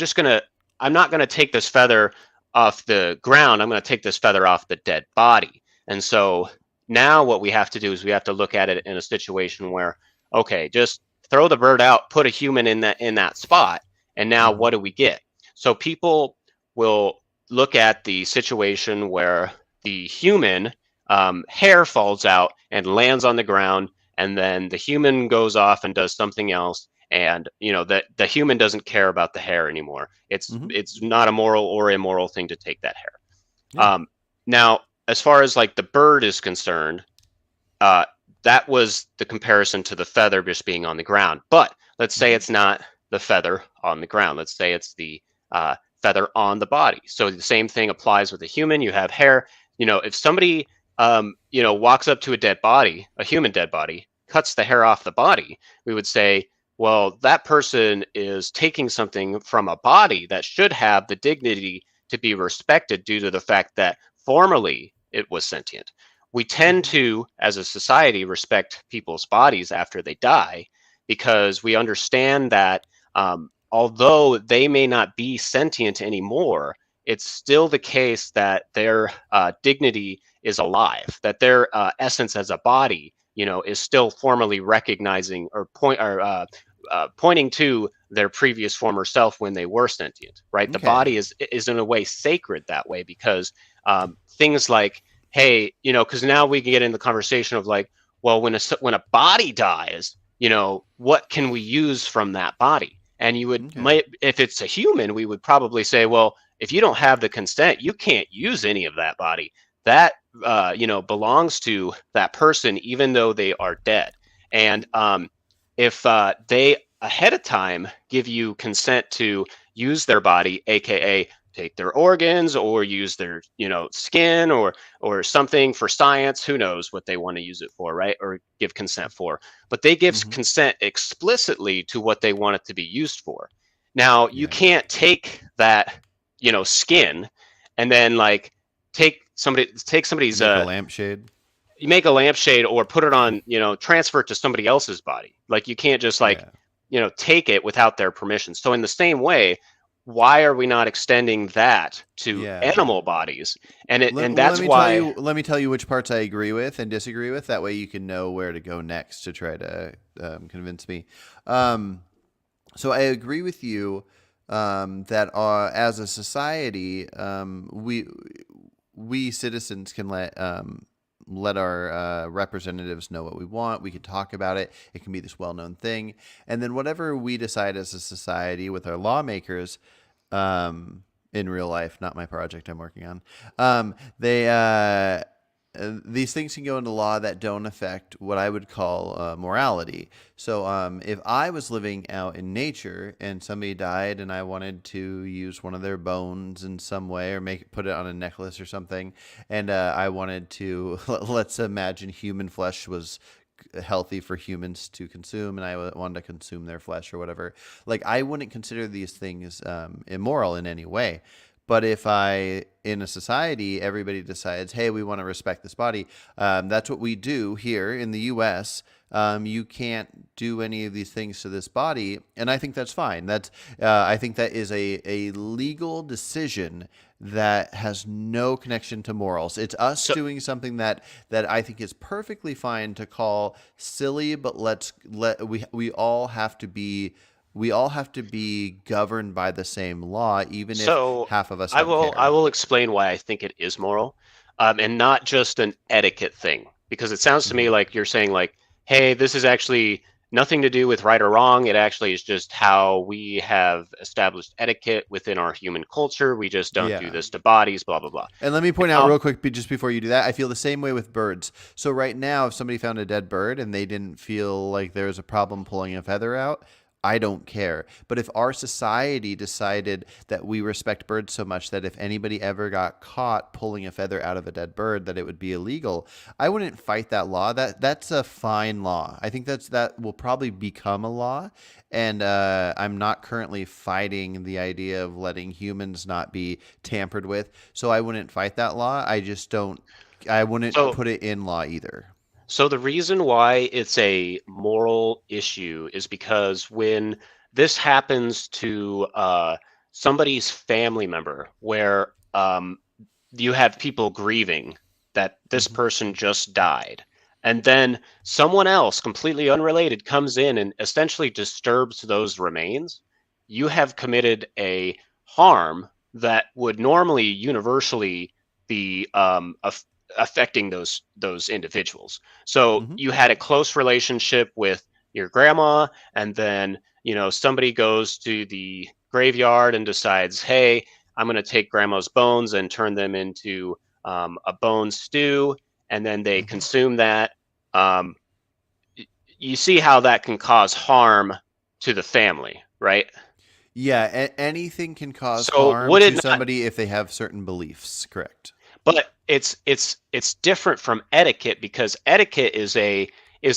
not gonna take this feather off the ground. I'm gonna take this feather off the dead body. And so now what we have to do is we have to look at it in a situation where, okay, just throw the bird out, put a human in that spot, and now Hmm. what do we get? So people will look at the situation where the human hair falls out and lands on the ground, and then the human goes off and does something else, and that the human doesn't care about the hair anymore. Hmm. It's not a moral or immoral thing to take that hair. Yeah. Now, as far as like the bird is concerned, uh, that was the comparison to the feather just being on the ground. But let's say Hmm. it's not the feather on the ground. Let's say it's the feather on the body. So the same thing applies with a human. You have hair. If somebody walks up to a dead body, a human dead body, cuts the hair off the body, we would say, well, that person is taking something from a body that should have the dignity to be respected due to the fact that formerly it was sentient. We tend Hmm. to, as a society, respect people's bodies after they die because we understand that although they may not be sentient anymore, it's still the case that their dignity is alive, that their essence as a body, is still formally recognizing or pointing to their previous former self when they were sentient, right? The Okay. body is in a way sacred that way because things like, hey, because now we can get in the conversation of like, well, when a body dies, what can we use from that body? And Okay. if it's a human, we would probably say, well, if you don't have the consent, you can't use any of that body. That belongs to that person, even though they are dead. And if they ahead of time give you consent to use their body, aka take their organs or use their skin or something for science, who knows what they want to use it for, right? Or give consent for, but they give Hmm. consent explicitly to what they want it to be used for. Now you Yeah. can't take that skin and then like take somebody's Make a lampshade. you make a lampshade or put it on, transfer it to somebody else's body. Like you can't just like, Yeah. take it without their permission. So in the same way, why are we not extending that to Yeah. animal bodies? And it Let, and let that's me tell why. you. Let me tell you which parts I agree with and disagree with. That way, you can know where to go next to try to convince me. Um, so I agree with you that as a society, we citizens can let our representatives know what we want. We can talk about it. It can be this well-known thing, and then whatever we decide as a society with our lawmakers, in real life, not my project I'm working on, they these things can go into law that don't affect what I would call morality. So, if I was living out in nature and somebody died and I wanted to use one of their bones in some way or put it on a necklace or something, and I wanted to, let's imagine human flesh was healthy for humans to consume and I wanted to consume their flesh or whatever, like I wouldn't consider these things immoral in any way. But if in a society, everybody decides, hey, we want to respect this body, that's what we do here in the US. You can't do any of these things to this body. And I think that's fine. I think that is a legal decision that has no connection to morals. It's us So doing something that I think is perfectly fine to call silly, but we all have to be governed by the same law, even if so half of us I don't will I care. will explain why I think it is moral, and not just an etiquette thing. Because it sounds to me Hmm. like you're saying like, hey, this is actually nothing to do with right or wrong. It actually is just how we have established etiquette within our human culture. We just don't do Yeah. this to bodies, blah blah blah. And let me point out Now, real quick, just before you do that, I feel the same way with birds. So right now, if somebody found a dead bird and they didn't feel like there was a problem pulling a feather out, I don't care. But if our society decided that we respect birds so much that if anybody ever got caught pulling a feather out of a dead bird, that it would be illegal, I wouldn't fight that law. That's a fine law. I think that will probably become a law. And I'm not currently fighting the idea of letting humans not be tampered with. So I wouldn't fight that law. I just don't. I wouldn't so put it in law either. So the reason why it's a moral issue is because when this happens to somebody's family member, where you have people grieving that this Hmm. person just died, and then someone else completely unrelated comes in and essentially disturbs those remains, you have committed a harm that would normally universally be affecting those individuals. So Hmm. you had a close relationship with your grandma, and then somebody goes to the graveyard and decides, hey, I'm going to take grandma's bones and turn them into a bone stew, and then they Hmm. consume that. Um, you see how that can cause harm to the family, right? Yeah, anything can cause So harm would to it not? somebody if they have certain beliefs. Correct. But it's different from etiquette, because etiquette is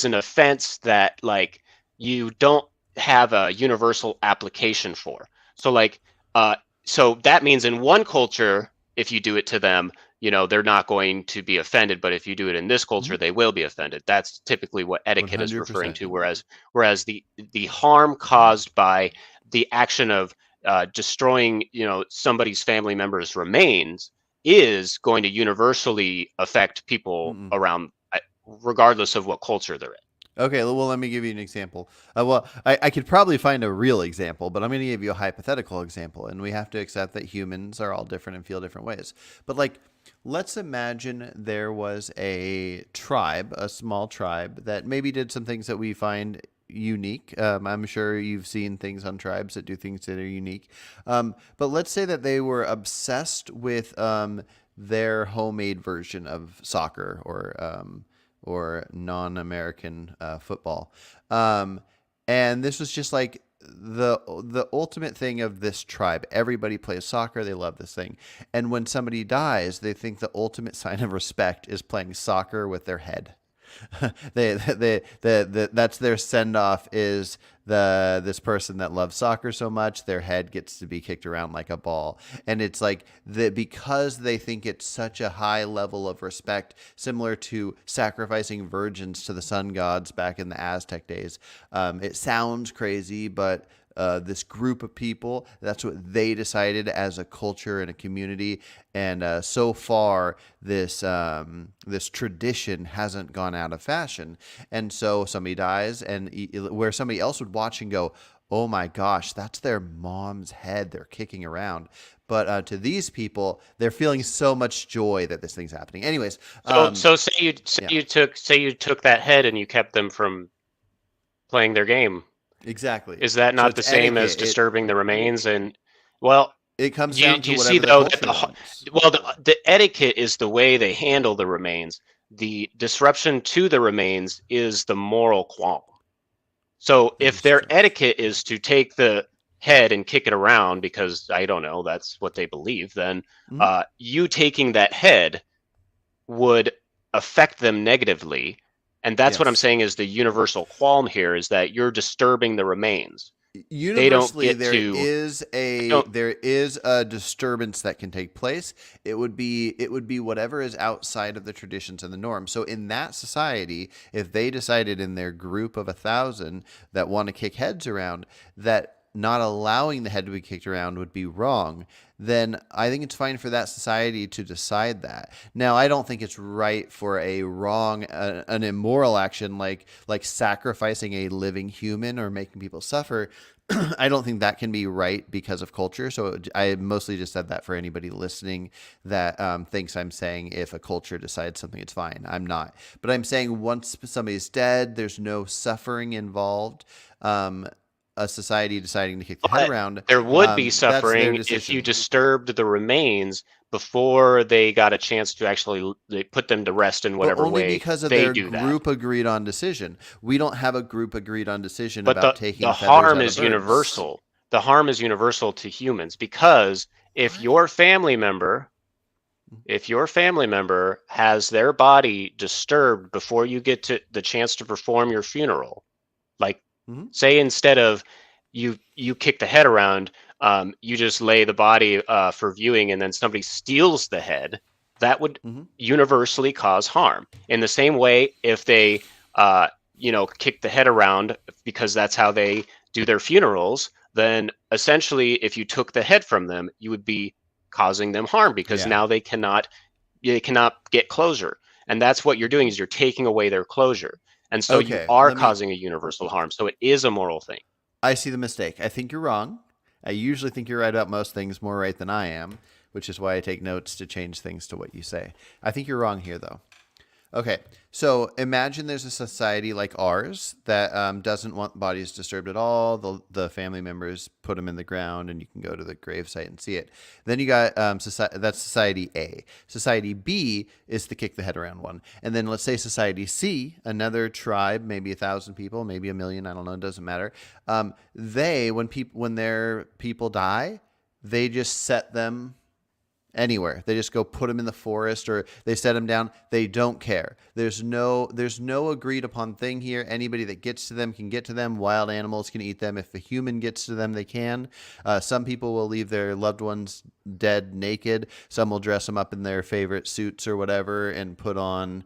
an offense that, like, you don't have a universal application for. So like uh so that means in one culture, if you do it to them, they're not going to be offended, but if you do it in this culture, they will be offended. That's typically what etiquette is referring 100%. to, whereas the harm caused by the action of destroying, somebody's family member's remains is going to universally affect people Mm-mm. around, regardless of what culture they're in. Okay, well, let me give you an example. I could probably find a real example, but I'm going to give you a hypothetical example. And we have to accept that humans are all different and feel different ways. But, like, let's imagine there was a tribe, a small tribe, that maybe did some things that we find unique. I'm sure you've seen things on tribes that do things that are unique. But let's say that they were obsessed with their homemade version of soccer or non-American football. And this was just like the ultimate thing of this tribe. Everybody plays soccer. They love this thing. And when somebody dies, they think the ultimate sign of respect is playing soccer with their head. That's their send off, is this person that loves soccer so much their head gets to be kicked around like a ball. And it's like because they think it's such a high level of respect, similar to sacrificing virgins to the sun gods back in the Aztec days. It sounds crazy, but this group of people, that's what they decided as a culture and a community. And so far, this tradition hasn't gone out of fashion. And so somebody dies, and where somebody else would watch and go, "Oh my gosh, that's their mom's head they're kicking around." But to these people, they're feeling so much joy that this thing's happening. Anyways, So say you say yeah, you took say you took that head and you kept them from playing their game. exactly. Is that So not it's the same as etiquette. disturbing the remains? And, well, It comes you down to you see whatever the though that culture wants. the etiquette is the way they handle the remains. The disruption to the remains is the moral qualm. So if their Interesting. etiquette is to take the head and kick it around because, I don't know, that's what they believe, then Mhm. you taking that head would affect them negatively. And that's what I'm Yes. saying is the universal qualm here, is that you're disturbing the remains. They don't Universally, get there to, is they a don't, there is a disturbance that can take place. It would be whatever is outside of the traditions and the norm. So in that society, if they decided in their group of 1,000 that want to kick heads around, that not allowing the head to be kicked around would be wrong, then I think it's fine for that society to decide that. Now, I don't think it's right for a wrong, an immoral action like sacrificing a living human or making people suffer. I don't think that can be right because of culture. So I mostly just said that for anybody listening that thinks I'm saying if a culture decides something, it's fine. I'm not. But I'm saying once somebody's dead, there's no suffering involved. Um, a society deciding to kick the head but around, there would be that's their suffering if you decision. disturbed the remains before they got a chance to actually put them to rest in But whatever only way because of they their do that. group agreed on decision. We don't have a group agreed on decision But about the taking feathers harm out of is birds. universal. The harm is universal to humans, because if What? your family member if your family member has their body disturbed before you get to the chance to perform your funeral, like, Mm-hmm. say instead of you kick the head around, you just lay the body for viewing, and then somebody steals the head, that would Mm-hmm. universally cause harm. In the same way, if they kick the head around because that's how they do their funerals, then essentially if you took the head from them, you would be causing them harm, because Yeah. now they cannot get closure. And that's what you're doing, is you're taking away their closure. And so you Okay. are Let me. causing a universal harm. So it is a moral thing. I see the mistake. I think you're wrong. I usually think you're right about most things, more right than I am, which is why I take notes to change things to what you say. I think you're wrong here, though. Okay, so imagine there's a society like ours that doesn't want bodies disturbed at all. The family members put them in the ground, and you can go to the gravesite and see it. Then you got that's society A. Society B is the kick the head around one, and then let's say society C, another tribe, maybe 1,000 people, maybe 1,000,000. I don't know. It doesn't matter. When their people die, they just set them anywhere. They just go put them in the forest or they set them down. They don't care. There's no agreed upon thing here. Anybody that gets to them can get to them. Wild animals can eat them. If a human gets to them, they can. Some people will leave their loved ones dead naked. Some will dress them up in their favorite suits or whatever and put on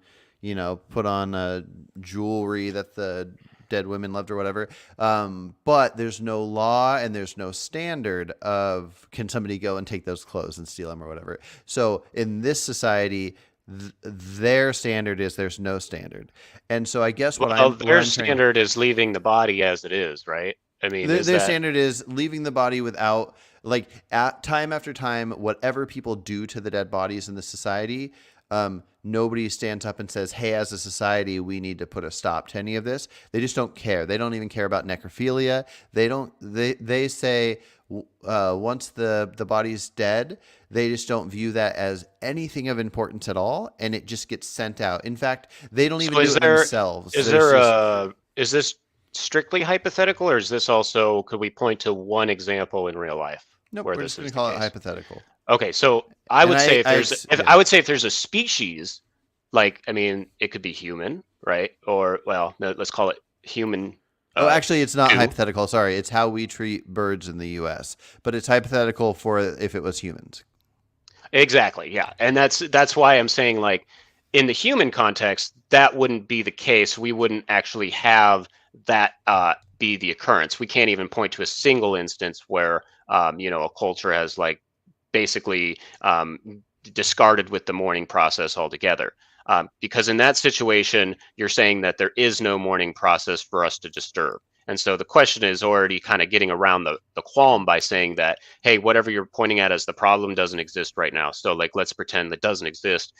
jewelry that the dead women loved or whatever. But there's no law and there's no standard of can somebody go and take those clothes and steal them or whatever. So in this society, their standard is there's no standard. And so I guess Well, their standard is leaving the body as it is, right? I mean, their standard is leaving the body without, like, at time after time, whatever people do to the dead bodies in the society, nobody stands up and says, hey, as a society, we need to put a stop to any of this. They just don't care. They don't even care about necrophilia. They say once the body's dead, they just don't view that as anything of importance at all, and it just gets sent out. In fact, they don't even do it themselves. Is this strictly hypothetical, or is this also, could we point to one example in real life? Nope, we're just going to call it hypothetical. Okay, so I would say if there's a species, like, I mean, it could be human, right? Or, well, let's call it human. Actually, it's not hypothetical. Sorry, it's how we treat birds in the U.S., but it's hypothetical for if it was humans. Exactly, yeah, and that's why I'm saying, like, in the human context, that wouldn't be the case. We wouldn't actually have that be the occurrence. We can't even point to a single instance where a culture has, like, basically discarded with the mourning process altogether. Because in that situation, you're saying that there is no mourning process for us to disturb. And so the question is already kind of getting around the qualm by saying that, hey, whatever you're pointing at as the problem doesn't exist right now. So, like, let's pretend that doesn't exist.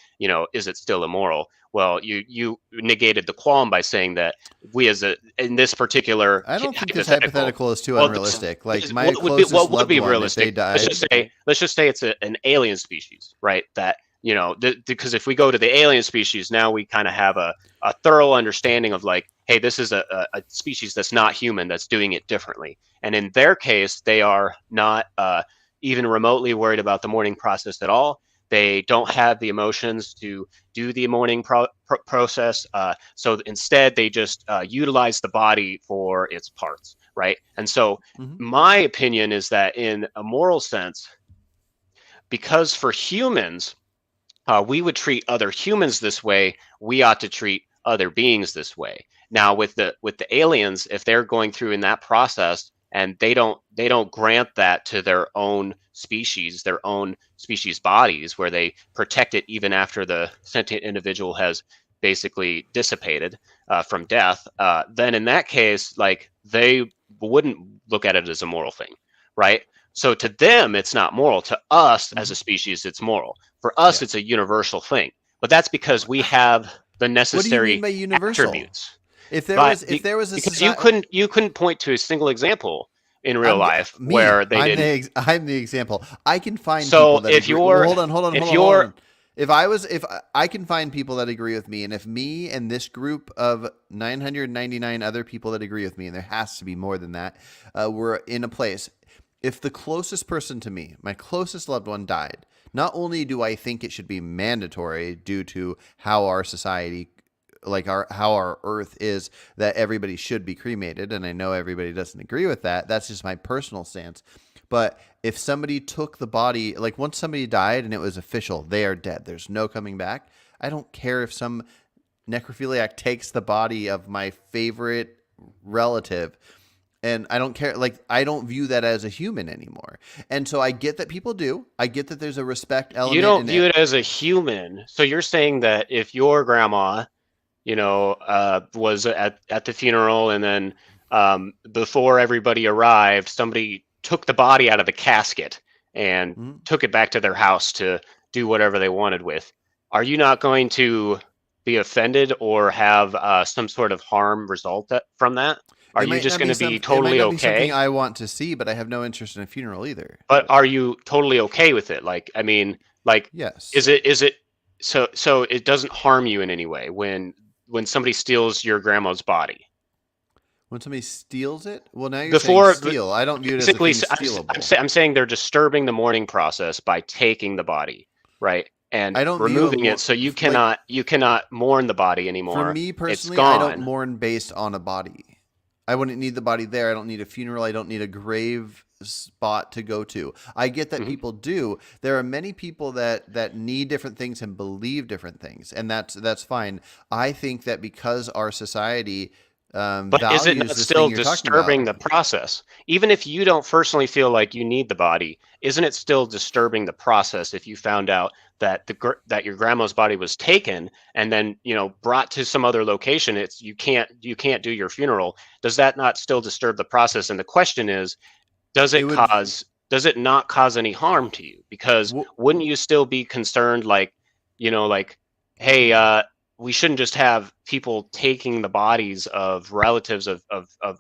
Is it still immoral? Well, you negated the qualm by saying that we in this particular, I don't think this hypothetical is too unrealistic. Like, my closest loved one, if they died, let's just say it's an alien species, right? That, because if we go to the alien species, now we kind of have a thorough understanding of, like, hey, this is a species that's not human, that's doing it differently. And in their case, they are not even remotely worried about the mourning process at all. They don't have the emotions to do the mourning process. So instead, they just utilize the body for its parts, right? And so my opinion is that in a moral sense, because for humans, we would treat other humans this way, we ought to treat other beings this way. Now, with the aliens, if they're going through in that process and they don't grant that to their own species bodies, where they protect it even after the sentient individual has basically dissipated from death, then in that case, like, they wouldn't look at it as a moral thing, right? So to them, it's not moral. To us as a species, it's moral. For us, it's a universal thing. But that's because we have the necessary attributes. If there was a because you couldn't point to a single example in real life where they didn't. I'm the example. I can find people that agree. Hold on. If I can find people that agree with me, and if me and this group of 999 other people that agree with me, and there has to be more than that, we're in a place. If the closest person to me, my closest loved one, died, not only do I think it should be mandatory due to how our society, like how our earth is, that everybody should be cremated, and I know everybody doesn't agree with that. That's just my personal stance. But if somebody took the body, like, once somebody died and it was official, they are dead, there's no coming back, I don't care if some necrophiliac takes the body of my favorite relative. And I don't care, like, I don't view that as a human anymore. And so I get that people do. I get that there's a respect element. You don't view it as a human. So you're saying that if your grandma, was at the funeral, and then before everybody arrived, somebody took the body out of the casket and took it back to their house to do whatever they wanted with, are you not going to be offended or have some sort of harm result from that? Are you just going to be It might totally not be something okay? I want to see, but I have no interest in a funeral either. But are you totally okay with it? Like, I mean, like, Yes. is it so it doesn't harm you in any way when somebody steals your grandma's body? When somebody steals it, well, now you're saying Before steal. I don't view it as a basically, thing stealable. I'm saying they're disturbing the mourning process by taking the body, right? And I don't view removing it so like you cannot mourn the body for anymore. me It's personally, I don't gone. mourn based on a body. I wouldn't need the body there. I don't need a funeral. I don't need a grave spot to go to. I get that Hmm. people do. There are many people that need different things and believe different things, and that's fine. I think that because our society But is it values not this thing still you're talking disturbing about. the process? Even if you don't personally feel like you need the body, isn't it still disturbing the process if you found out that that your grandma's body was taken and then, brought to some other location? It's you can't do your funeral. Does that not still disturb the process? And the question is, It would. does it not cause any harm to you? Because w- wouldn't you still be concerned, like, like, hey, we shouldn't just have people taking the bodies of relatives of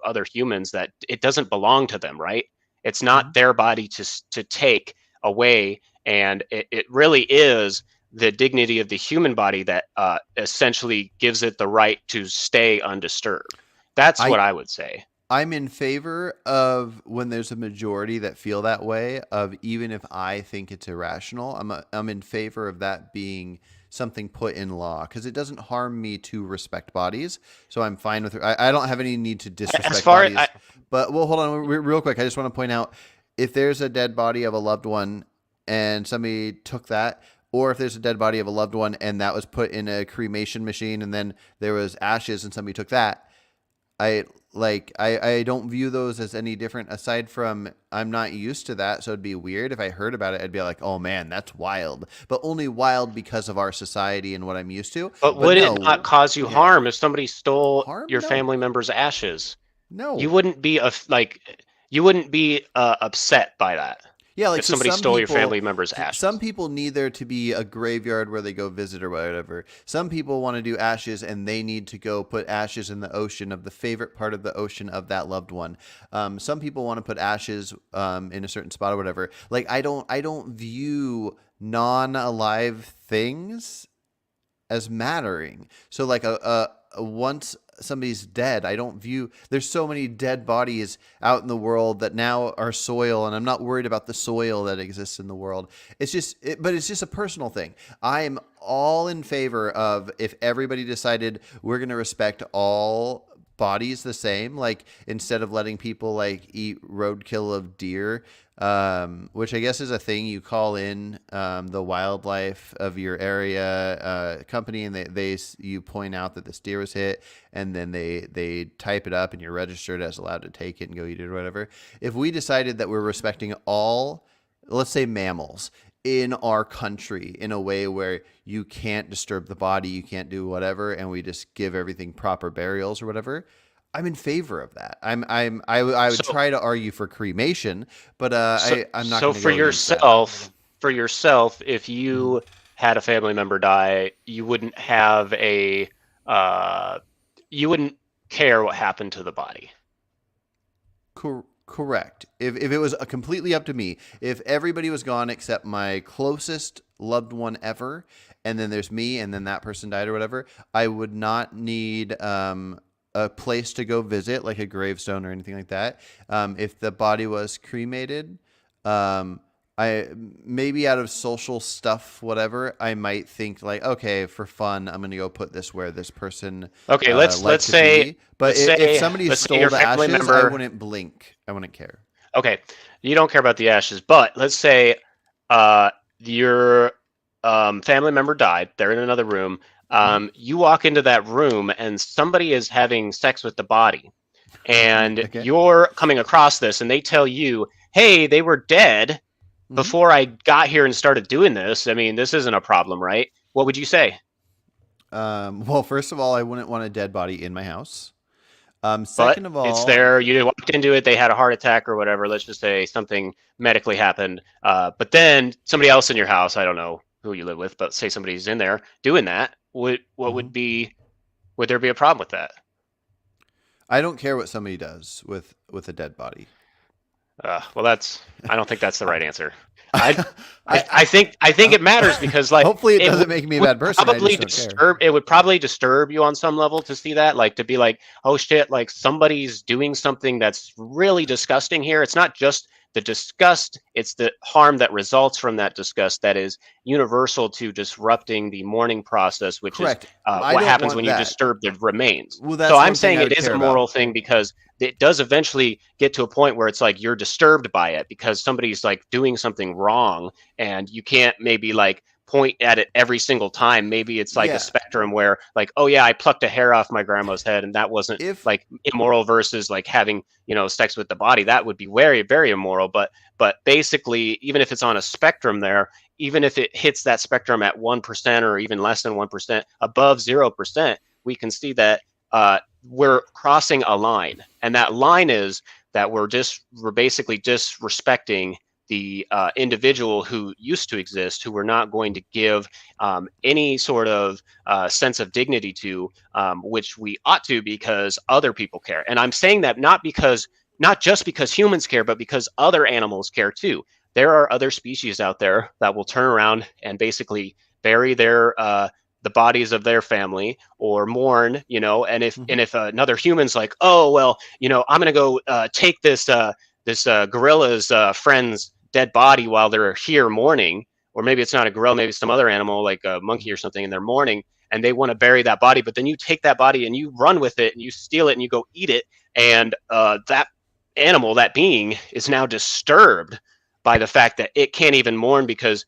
other humans that it doesn't belong to them, right? It's not their body to take away, and it really is the dignity of the human body that essentially gives it the right to stay undisturbed. That's I what I would say. I'm in favor of when there's a majority that feel that way, of even if I think it's irrational, I'm in favor of that being something put in law because it doesn't harm me to respect bodies. So I'm fine with it. I don't have any need to As disrespect far as I, bodies. But well, hold on real quick. I just want to point out if there's a dead body of a loved one and somebody took that, or if there's a dead body of a loved one and that was put in a cremation machine and then there was ashes and somebody took that, I don't view those as any different aside from I'm not used to that, so it'd be weird if I heard about it. I'd be like, "Oh man, that's wild." But only wild because of our society and what I'm used to. But But would it not no, cause you yeah. harm if somebody stole Harm? your No. family member's ashes? You No. wouldn't be you wouldn't be upset by that Yeah, like if so somebody stole your family member's some ashes. people need there to be a graveyard where they go visit or whatever. Some people want to do ashes and they need to go put ashes in the ocean of the favorite part of the ocean of that loved one. Some people want to put ashes in a certain spot or whatever. Like I don't view non-alive things as mattering. So like once somebody's dead, I don't view there's so many dead bodies out in the world that now are soil, and I'm not worried about the soil that exists in the world. But it's just a personal thing. I am all in favor of if everybody decided we're going to respect all bodies the same, like instead of letting people like eat roadkill of deer, which I guess is a thing. You call in the wildlife of your area company, and you point out that this deer was hit, and then they type it up, and you're registered as allowed to take it and go eat it or whatever. If we decided that we're respecting all, let's say mammals in our country in a way where you can't disturb the body, you can't do whatever, and we just give everything proper burials or whatever, I'm in favor of that. I would So try to argue for cremation, but so I'm not so going to go against that. for yourself, if Mhm. you had a family member die, you wouldn't have a uh you wouldn't care what happened to the body. Correct. If it was completely up to me, if everybody was gone except my closest loved one ever, and then there's me, and then that person died or whatever, I would not need a place to go visit, like a gravestone or anything like that. If the body was cremated, um, I maybe out of social stuff, whatever, I might think like, okay, for fun, I'm gonna go put this where this person Okay, let's liked to say be. But if somebody let's say stole your the family ashes, I member. wouldn't blink. I wouldn't care. Okay, you don't care about the ashes, but let's say your family member died. They're in another room. Hmm. You walk into that room and somebody is having sex with the body, and Okay. you're coming across this, and they tell you, "Hey, they were dead Hmm. before I got here and started doing this. I mean, this isn't a problem, right?" What would you say? Well, first of all, I wouldn't want a dead body in my house. But Second of it's all, there. You walked into it. They had a heart attack or whatever. Let's just say something medically happened. But then somebody else in your house, I don't know. who you live with, but say somebody's in there doing that, what Hmm. would be would there be a problem with that? I don't care what somebody does with a dead body. Well, I don't think that's the I, right answer. I I, I think it matters because like hopefully it doesn't make me a bad person. I just don't care. it would probably disturb you on some level to see that, like to be like, oh shit, like somebody's doing something that's really disgusting here. It's not just the disgust, it's the harm that results from that disgust that is universal to disrupting the mourning process, which is Correct. I what don't happens want when you that. disturb the remains. Well, So that's I'm one thing saying I it would is care a about. moral thing because it does eventually get to a point where it's like you're disturbed by it because somebody's like doing something wrong, and you can't maybe like point at it every single time. Maybe it's like a Yeah. spectrum where like, oh yeah, I plucked a hair off my grandma's head and that wasn't If like immoral versus like having, sex with the body. That would be very, very immoral. But basically, even if it's on a spectrum there, even if it hits that spectrum at 1% or even less than 1%, above 0%, we can see that we're crossing a line. And that line is that we're basically disrespecting the individual who used to exist, who we're not going to give any sort of sense of dignity to, which we ought to because other people care. And I'm saying that not just because humans care, but because other animals care too. There are other species out there that will turn around and basically bury the bodies of their family or mourn, Mhm. and if another human's like, oh well, I'm gonna go take this gorilla's friend's dead body while they're here mourning, or maybe it's not a gorilla, maybe it's some other animal like a monkey or something, and they're mourning, and they want to bury that body, but then you take that body and you run with it and you steal it and you go eat it, and that animal, that being, is now disturbed by the fact that it can't even mourn because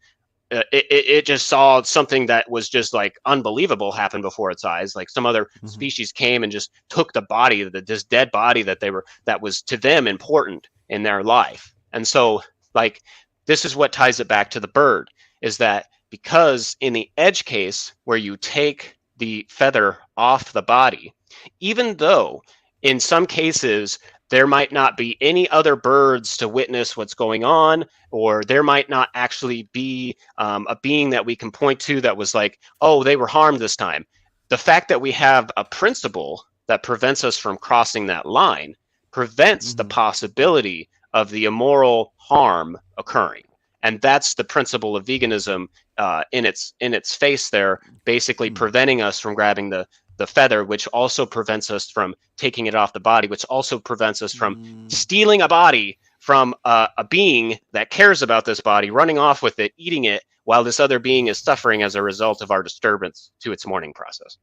it just saw something that was just like unbelievable happen before its eyes. Like some other Mhm. species came and just took the body, this dead body that was to them important in their life. And so, like, this is what ties it back to the bird, is that because in the edge case where you take the feather off the body, even though in some cases there might not be any other birds to witness what's going on, or there might not actually be a being that we can point to that was like, oh, they were harmed this time. The fact that we have a principle that prevents us from crossing that line prevents the Mhm. possibility of the immoral harm occurring. And that's the principle of veganism in its face there, basically Mhm. preventing us from grabbing the feather, which also prevents us from taking it off the body, which also prevents us from Mm. stealing a body from a being that cares about this body, running off with it, eating it, while this other being is suffering as a result of our disturbance to its mourning process.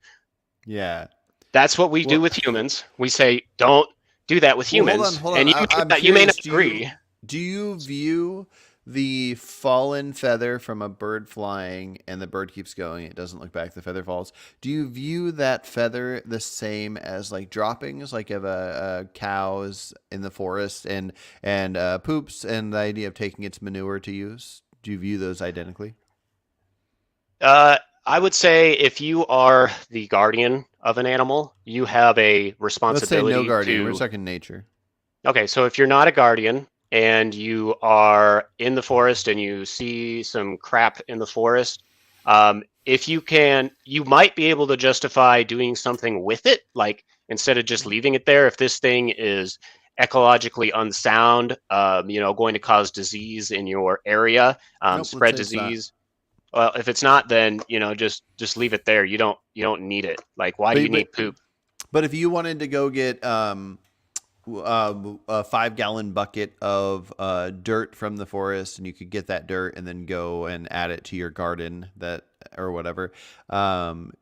Yeah. That's what we do Well, with humans. We say, don't do that with well, hold on, humans. hold on. And I'm you may not curious. agree. Do you view the fallen feather from a bird flying and the bird keeps going? It doesn't look back. The feather falls. Do you view that feather the same as like droppings, like if a cow is in the forest and poops, and the idea of taking its manure to use? Do you view those identically? I would say if you are the guardian of an animal, you have a Let's say no responsibility guardian. We're to. talking nature. Okay, so if you're not a guardian and you are in the forest and you see some crap in the forest, if you can, you might be able to justify doing something with it, like instead of just leaving it there. If this thing is ecologically unsound, going to cause disease in your area, Nope. Let's spread say it's not. disease. Well, if it's not, then just leave it there. You don't need it. Like, why do you But but need poop? but if you wanted to go get a 5 gallon bucket of dirt from the forest, and you could get that dirt and then go and add it to your garden, that or whatever, um,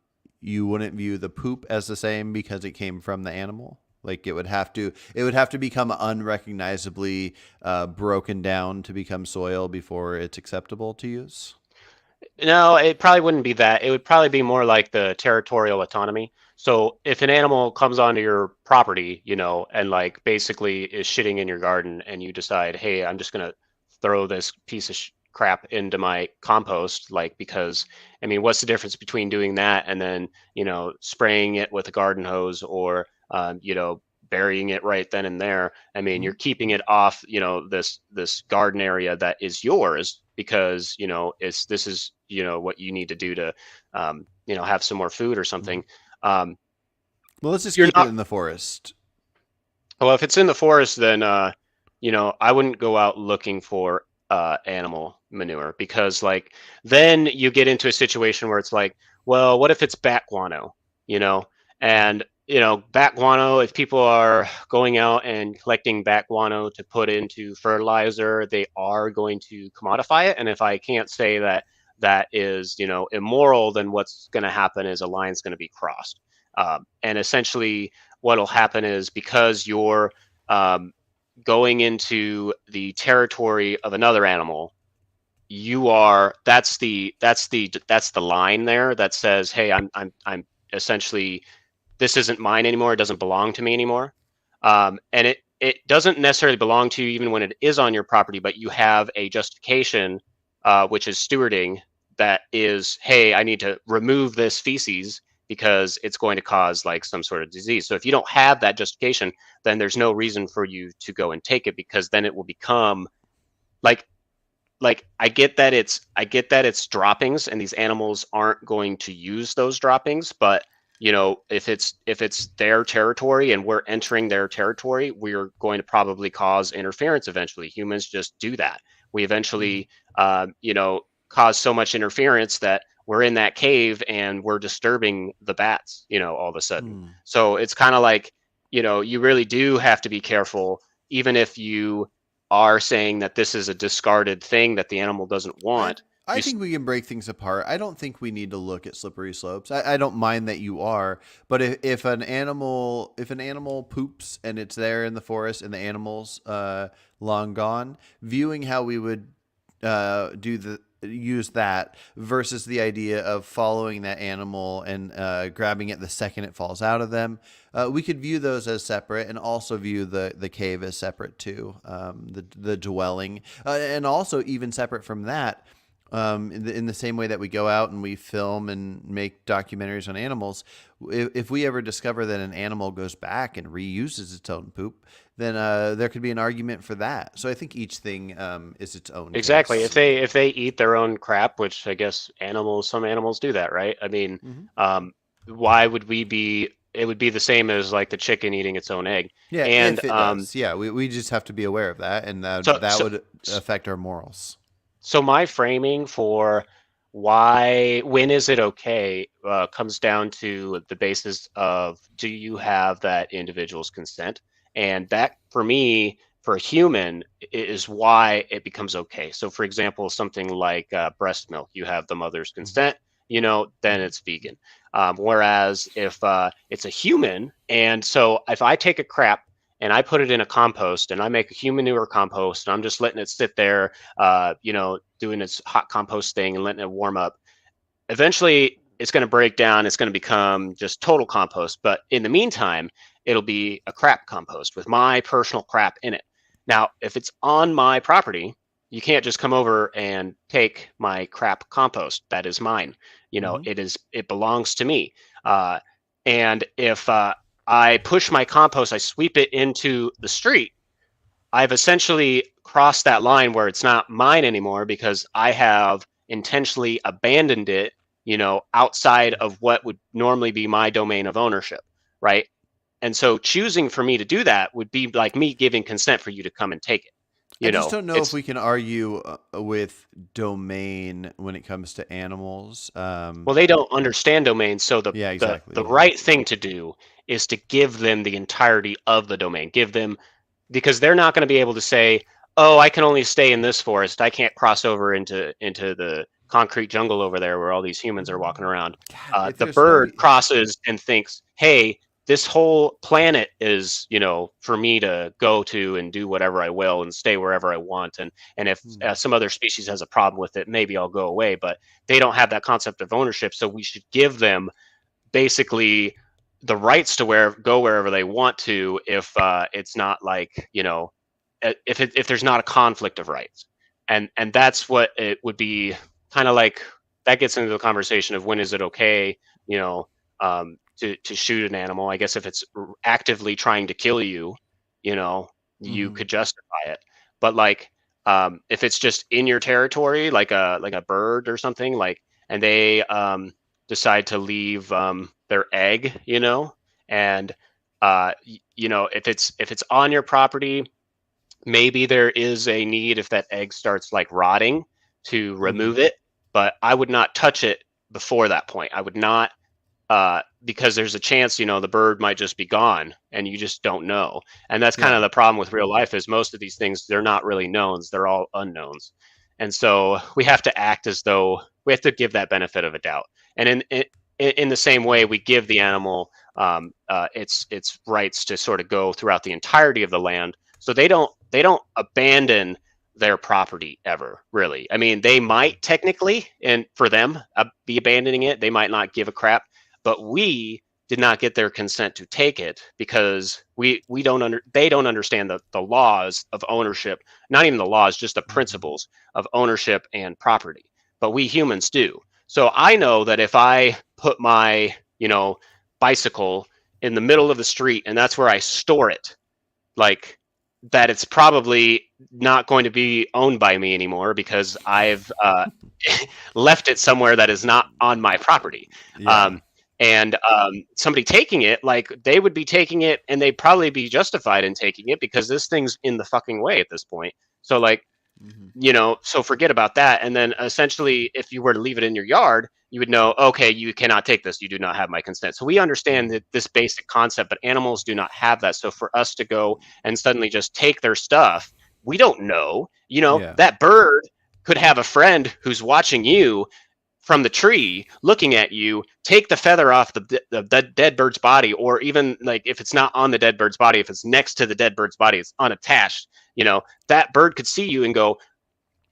you wouldn't view the poop as the same because it came from the animal. Like it would have to become unrecognizably broken down to become soil before it's acceptable to use. No, it probably wouldn't be that. It would probably be more like the territorial autonomy. So if an animal comes onto your property, and like basically is shitting in your garden, and you decide, hey, I'm just gonna throw this piece of crap into my compost, like because I mean, what's the difference between doing that and then spraying it with a garden hose or burying it right then and there? I mean, Mhm. you're keeping it off, this garden area that is yours, because this is what you need to do to have some more food or Mhm. something. um, Well, let's just you're keep it not in the forest. Well, if it's in the forest, then I wouldn't go out looking for animal manure, because like then you get into a situation where it's like, well, what if it's bat guano, you know? Mhm. And bat guano, if people are going out and collecting bat guano to put into fertilizer, they are going to commodify it. And if I can't say that that is, immoral, then what's going to happen is a line's going to be crossed. And essentially, what'll happen is, because you're um, going into the territory of another animal, that's the line there that says, hey, I'm essentially, this isn't mine anymore. It doesn't belong to me anymore. And it doesn't necessarily belong to you even when it is on your property, but you have a justification, which is stewarding, that is, hey, I need to remove this feces because it's going to cause like some sort of disease. So if you don't have that justification, then there's no reason for you to go and take it, because then it will become like I get that it's droppings and these animals aren't going to use those droppings, but if it's their territory and we're entering their territory, we're going to probably cause interference eventually. Humans just do that. We Mhm. eventually cause so much interference that we're in that cave and we're disturbing the bats, all of a sudden. Hmm. So it's kind of like, you really do have to be careful, even if you are saying that this is a discarded thing that the animal doesn't I want. I You think we can break things apart. I don't think we need to look at slippery slopes. I don't mind that you are, but if an animal poops and it's there in the forest and the animal's long gone, viewing how we would do the use that versus the idea of following that animal and grabbing it the second it falls out of them. We could view those as separate, and also view the cave as separate too, the dwelling, and also even separate from that. In the same way that we go out and we film and make documentaries on animals, if we ever discover that an animal goes back and reuses its own poop, then there could be an argument for that. So I think each thing is its own Exactly. If case. they eat their own crap, which I guess some animals do that, right? I mean, Hmm. um, why would we be? It would be the same as like the chicken eating its own egg. Yeah, And if it does, yeah, we just have to be aware of that, and so that so would affect our morals. So my framing for when is it okay, comes down to the basis of, do you have that individual's consent? And that, for me, for a human, is why it becomes okay. So, for example, something like breast milk, you have the mother's Hmm. consent, then Hmm. it's vegan. Whereas if it's a human, and so if I take a crap and I put it in a compost and I make a human manure compost and I'm just letting it sit there, doing its hot compost thing and letting it warm up. Eventually, it's going to break down. It's going to become just total compost. But in the meantime, it'll be a crap compost with my personal crap in it. Now, if it's on my property, you can't just come over and take my crap compost. That is mine. Hmm. It belongs to me. Uh, and if I push my compost, I sweep it into the street, I've essentially crossed that line where it's not mine anymore because I have intentionally abandoned it, outside of what would normally be my domain of ownership, right? And so choosing for me to do that would be like me giving consent for you to come and take it. I You just know, don't know if it's we can argue with domain when it comes to animals. Well, they don't understand domains, so the Yeah, the exactly. the Yeah. right thing to do is to give them the entirety of the domain. Give them, because they're not going to be able to say, "Oh, I can only stay in this forest. I can't cross over into the concrete jungle over there where all these humans are walking around." God, if The there's no. bird crosses and thinks, "Hey, this whole planet is, for me to go to and do whatever I will and stay wherever I want. And if Hmm. some other species has a problem with it, maybe I'll go away." But they don't have that concept of ownership, so we should give them basically the rights to go wherever they want to, if it's not like, if there's not a conflict of rights. And that's what it would be, kind of like, that gets into the conversation of when is it okay, to shoot an animal. I guess if it's actively trying to kill you, you know you Hmm. could justify it. But like, if it's just in your territory, like a bird or something, like, and they decide to leave their egg, and if it's on your property, maybe there is a need if that egg starts like rotting to Mm-hmm. remove it, but I would not touch it before that point. I would not, because there's a chance, the bird might just be gone and you just don't know. And that's kind Yeah. of the problem with real life, is most of these things, they're not really knowns, they're all unknowns. And so we have to act as though we have to give that benefit of a doubt. And in the same way, we give the animal its rights to sort of go throughout the entirety of the land, so they don't abandon their property ever, really. I mean, they might technically, and for them, be abandoning it. They might not give a crap, but we did not get their consent to take it, because we don't they don't understand the laws of ownership, not even the laws, just the Mm-hmm. principles of ownership and property. But we humans do. So I know that if I put my, bicycle in the middle of the street and that's where I store it, like, that it's probably not going to be owned by me anymore, because I've left it somewhere that is not on my property. Yeah. Um, and somebody taking it, like, they would be taking it and they'd probably be justified in taking it because this thing's in the fucking way at this point. So, like, Mm-hmm. so forget about that. And then essentially, if you were to leave it in your yard, you would know, okay, you cannot take this. You do not have my consent. So we understand that this basic concept, but animals do not have that. So for us to go and suddenly just take their stuff, we don't know. Yeah. That bird could have a friend who's watching you from the tree, looking at you, take the feather off the dead bird's body, or even, like, if it's not on the dead bird's body, if it's next to the dead bird's body, it's unattached. That bird could see you and go,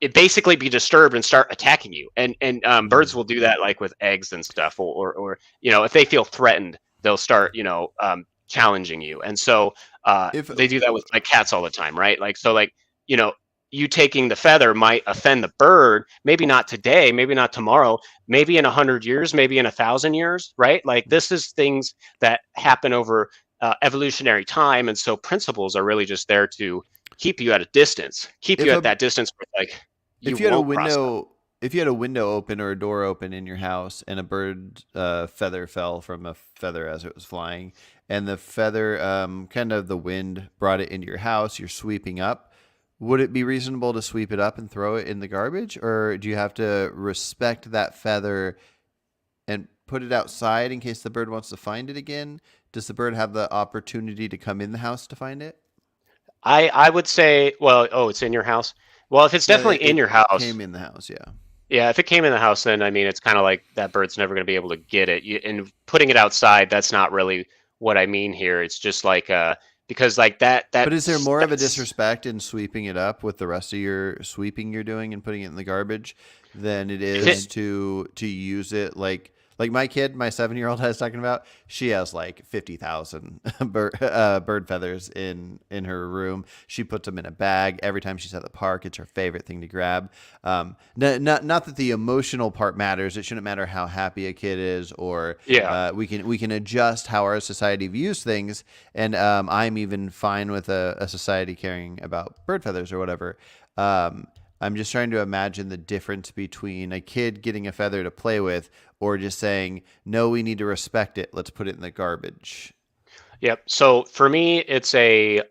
it basically be disturbed and start attacking you. And Mm-hmm. birds will do that, like with eggs and stuff, or if they feel threatened, they'll start challenging you. And so If they do that with like cats all the time, right? Like, so, like, you know you taking the feather might offend the bird, maybe not today, maybe not tomorrow, maybe in 100 years, maybe in 1,000 years, right? Like, this is things that happen over evolutionary time, and so principles are really just there to keep you at a distance, keep you if at a that distance where, like, you if you had a won't cross them. window if you had a window open or a door open in your house and a bird feather fell from a feather as it was flying, and the feather kind of the wind brought it into your house, you're sweeping up, would it be reasonable to sweep it up and throw it in the garbage, or do you have to respect that feather and put it outside in case the bird wants to find it again? Does the bird have the opportunity to come in the house to find it? I would say, well, oh, it's in your house. Well, if it's No, definitely in it your house, came in the house, yeah. yeah, if it came in the house, then I mean, it's kind of like that bird's never going to be able to get it. And putting it outside, that's not really what I mean here. It's just like because, like, But is there more of a that's disrespect in sweeping it up with the rest of your sweeping you're doing and putting it in the garbage than it if it is to use it like my kid, my 7 year old I was talking about? She has like 50,000 bird feathers in her room. She puts them in a bag every time she's at the park. It's her favorite thing to grab. Not that the emotional part matters. It shouldn't matter how happy a kid is, or yeah. we can adjust how our society views things. And I'm even fine with a society caring about bird feathers or whatever. I'm just trying to imagine the difference between a kid getting a feather to play with or just saying, no, we need to respect it. Let's put it in the garbage. Yep. So for me, it's the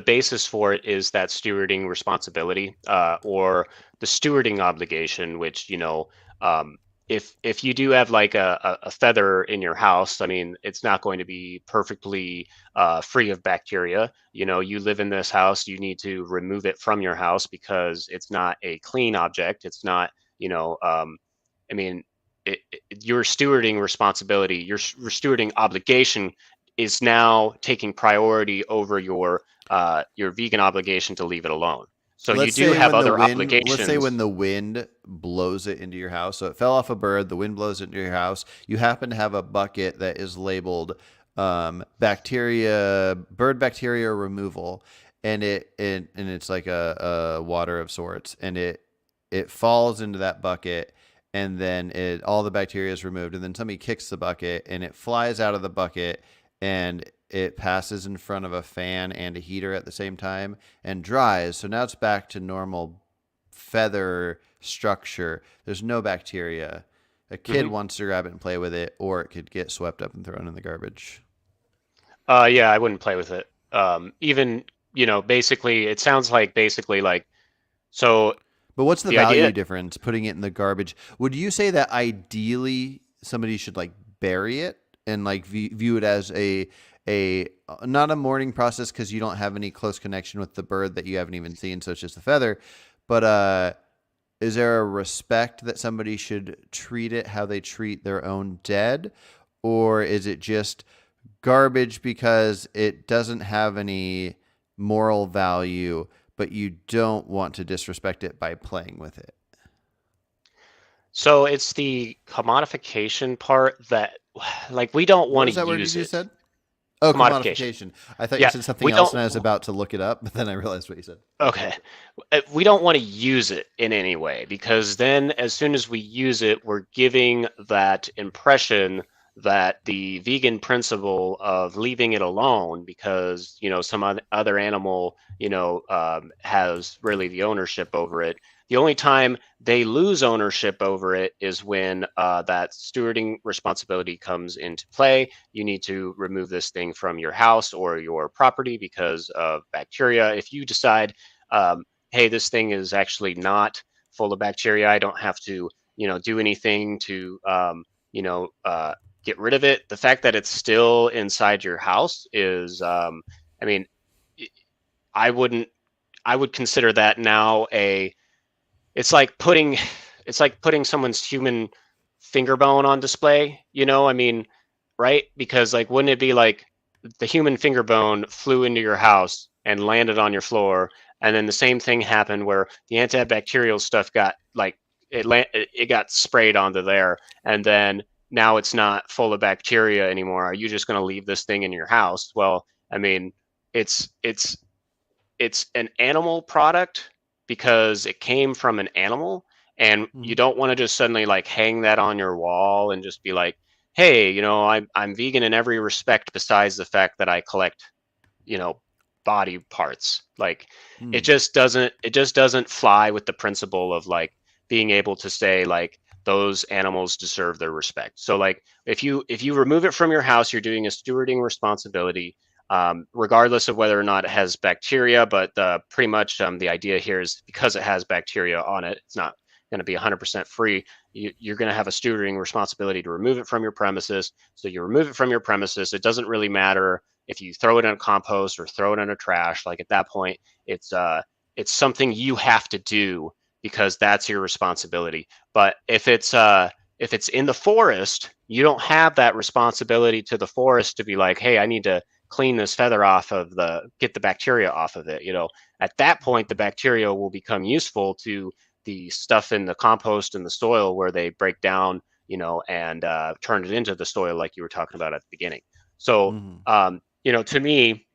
basis for it is that stewarding responsibility, or the stewarding obligation, which, if you do have like a feather in your house, I mean, it's not going to be perfectly free of bacteria. You live in this house, you need to remove it from your house because it's not a clean object. It's not, I mean, your stewarding responsibility, your stewarding obligation is now taking priority over your vegan obligation to leave it alone. So you do have other Let's say when obligations. the wind blows it into your house. So it fell off a bird, the wind blows it into your house. You happen to have a bucket that is labeled bird bacteria removal, and it's like a water of sorts, and it falls into that bucket, and then all the bacteria is removed, and then somebody kicks the bucket and it flies out of the bucket, and it passes in front of a fan and a heater at the same time and dries. So now it's back to normal feather structure. There's no bacteria. A kid Hmm. wants to grab it and play with it, or it could get swept up and thrown in the garbage. Yeah, I wouldn't play with it. Even, basically, it sounds like basically like, so But what's the the idea. value difference putting it in the garbage? Would you say that ideally somebody should like bury it and like view it as a not a mourning process because you don't have any close connection with the bird that you haven't even seen, so it's just a feather. But is there a respect that somebody should treat it how they treat their own dead, or is it just garbage because it doesn't have any moral value, but you don't want to disrespect it by playing with it? So it's the commodification part that, like, we don't What want was to that word you use just it. said? Oh, Commodification. commodification. I thought you Yeah, said something we else, don't. and I was about to look it up, but then I realized what you said. Okay. We don't want to use it in any way because then, as soon as we use it, we're giving that impression that the vegan principle of leaving it alone because, some other animal, has really the ownership over it. The only time they lose ownership over it is when that stewarding responsibility comes into play. You need to remove this thing from your house or your property because of bacteria. If you decide, hey, this thing is actually not full of bacteria, I don't have to, do anything to, get rid of it. The fact that it's still inside your house is, I mean, I wouldn't, I would consider that now it's like putting it's like putting someone's human finger bone on display, I mean, right? Because, like, wouldn't it be like the human finger bone flew into your house and landed on your floor, and then the same thing happened where the antibacterial stuff got like it got sprayed onto there, and then now it's not full of bacteria anymore. Are you just going to leave this thing in your house? Well, I mean, it's it's an animal product because it came from an animal, and Mm-hmm. you don't want to just suddenly like hang that on your wall and just be like, hey, I'm vegan in every respect besides the fact that I collect, you know body parts. Like, Mm. it just doesn't fly with the principle of like being able to say like those animals deserve their respect. So, like, if you remove it from your house, you're doing a stewarding responsibility, regardless of whether or not it has bacteria. But pretty much, the idea here is because it has bacteria on it, it's not going to be 100% free. You're going to have a stewarding responsibility to remove it from your premises. So you remove it from your premises. It doesn't really matter if you throw it in a compost or throw it in a trash. Like, at that point, it's something you have to do because that's your responsibility. But if it's in the forest, you don't have that responsibility to the forest to be like, hey, I need to clean this feather off of get the bacteria off of it. At that point, the bacteria will become useful to the stuff in the compost and the soil where they break down, and turn it into the soil like you were talking about at the beginning. So, Mm-hmm. to me,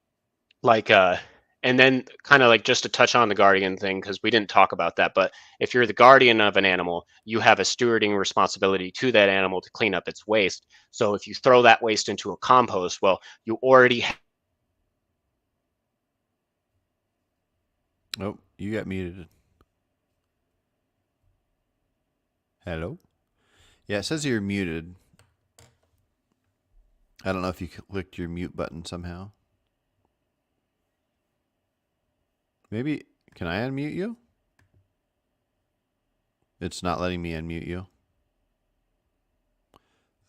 like, and then kind of like just to touch on the guardian thing, because we didn't talk about that, but if you're the guardian of an animal, you have a stewarding responsibility to that animal to clean up its waste. So if you throw that waste into a compost, well, you already. Oh, you got muted. Hello? Yeah, it says you're muted. I don't know if you clicked your mute button somehow. Maybe, can I unmute you? It's not letting me unmute you.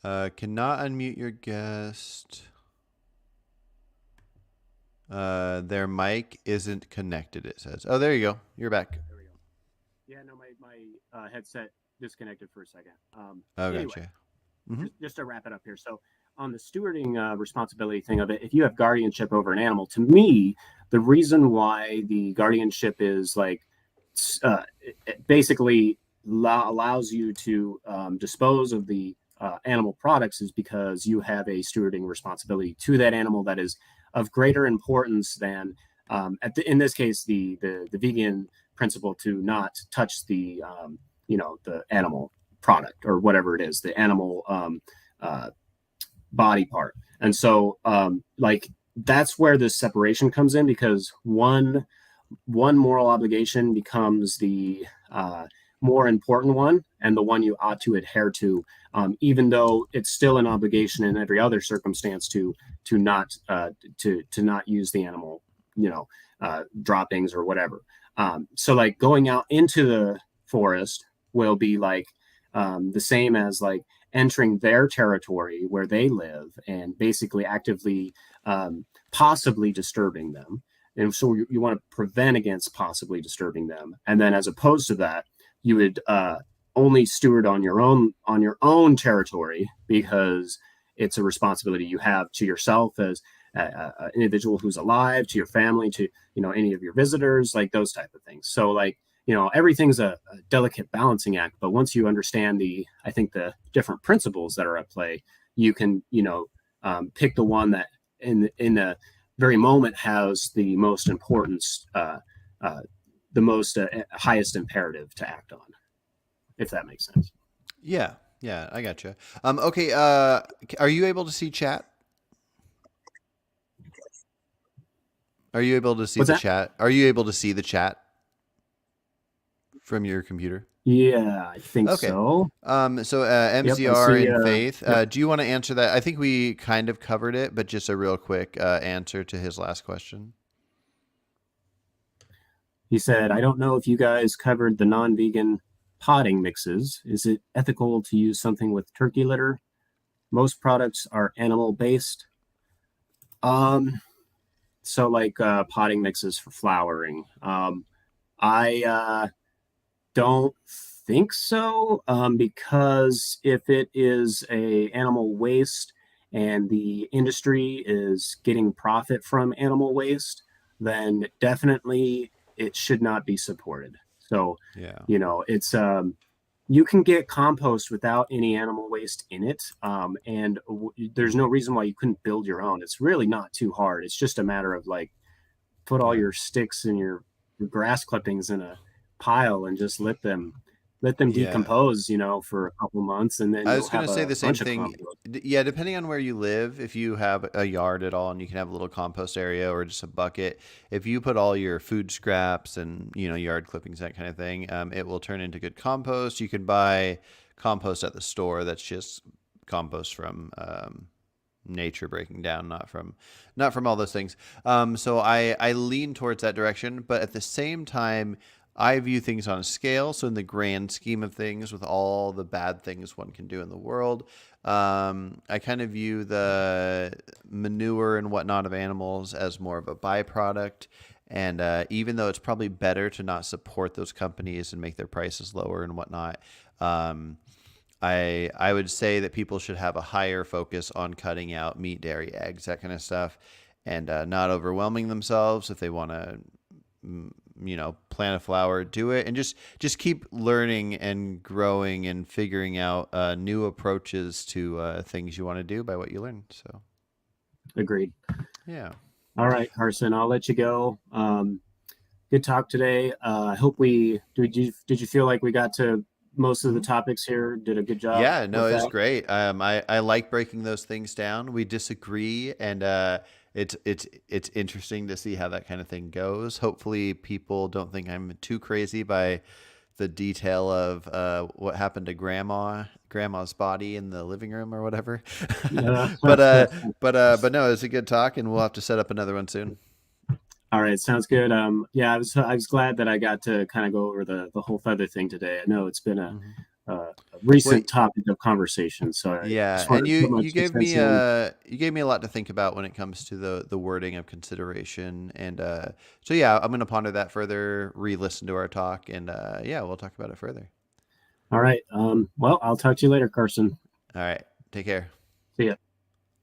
Cannot unmute your guest. Their mic isn't connected, it says. Oh, there you go. You're back. There we go. Yeah, no, my headset disconnected for a second. Oh, Anyway, gotcha. Mm-hmm. just to wrap it up here. So, on the stewarding responsibility thing of it, if you have guardianship over an animal, to me, the reason why the guardianship is like it basically allows you to dispose of the animal products is because you have a stewarding responsibility to that animal that is of greater importance than in this case the vegan principle to not touch the animal product or whatever it is, the animal uh, body part. And so like that's where this separation comes in, because one moral obligation becomes the more important one, and the one you ought to adhere to, even though it's still an obligation in every other circumstance to not not use the animal, droppings or whatever. So like going out into the forest will be like the same as like entering their territory where they live and basically actively possibly disturbing them. And so you want to prevent against possibly disturbing them. And then as opposed to that, you would only steward on your own territory, because it's a responsibility you have to yourself as an individual who's alive, to your family, to any of your visitors, like those type of things. So like everything's a delicate balancing act, but once you understand I think the different principles that are at play, you can pick the one that in the very moment has the most importance, the most highest imperative to act on, if that makes sense. Yeah, I gotcha. Okay, are you able to see chat? Are you able to see What's the that? chat? Are you able to see the chat from your computer? Yeah, I think Okay. so. So Yep, I MCR see. and Faith, Yep. do you want to answer that? I think we kind of covered it, but just a real quick answer to his last question. He said, I don't know if you guys covered the non-vegan potting mixes. Is it ethical to use something with turkey litter? Most products are animal-based. So like potting mixes for flowering. I don't think so, because if it is a animal waste and the industry is getting profit from animal waste, then definitely it should not be supported. So Yeah. it's you can get compost without any animal waste in it, and there's no reason why you couldn't build your own. It's really not too hard. It's just a matter of like put all your sticks and your grass clippings in a pile and just let them decompose, for a couple months, and then I you'll was going have to say a the same bunch of thing. compost. Yeah, depending on where you live, if you have a yard at all and you can have a little compost area or just a bucket, if you put all your food scraps and, yard clippings, that kind of thing, it will turn into good compost. You can buy compost at the store that's just compost from nature breaking down, not from all those things. So I lean towards that direction, but at the same time, I view things on a scale. So in the grand scheme of things, with all the bad things one can do in the world, I kind of view the manure and whatnot of animals as more of a byproduct. And even though it's probably better to not support those companies and make their prices lower and whatnot, I would say that people should have a higher focus on cutting out meat, dairy, eggs, that kind of stuff, and not overwhelming themselves. If they want to, plant a flower, do it, and just keep learning and growing and figuring out new approaches to things you want to do by what you learn. So, Agreed. yeah. All right, Carson, I'll let you go. Good talk today. I hope did you feel like we got to most of the topics here? Did a good job. Yeah, no, with it was that? great. I like breaking those things down. We disagree, and it's interesting to see how that kind of thing goes. Hopefully, people don't think I'm too crazy by the detail of what happened to grandma's body in the living room or whatever. Yeah. But no, it's a good talk, and we'll have to set up another one soon. All right, sounds good. Yeah, I was glad that I got to kind of go over the whole feather thing today. I know it's been a recent Wait. topic of conversation, so I Yeah, just and wanted to put my you 2 gave me cents in. a lot to think about when it comes to the wording of consideration, and so yeah, I'm gonna ponder that further, re-listen to our talk, and yeah, we'll talk about it further. All right. Well, I'll talk to you later, Carson. All right, take care. See ya.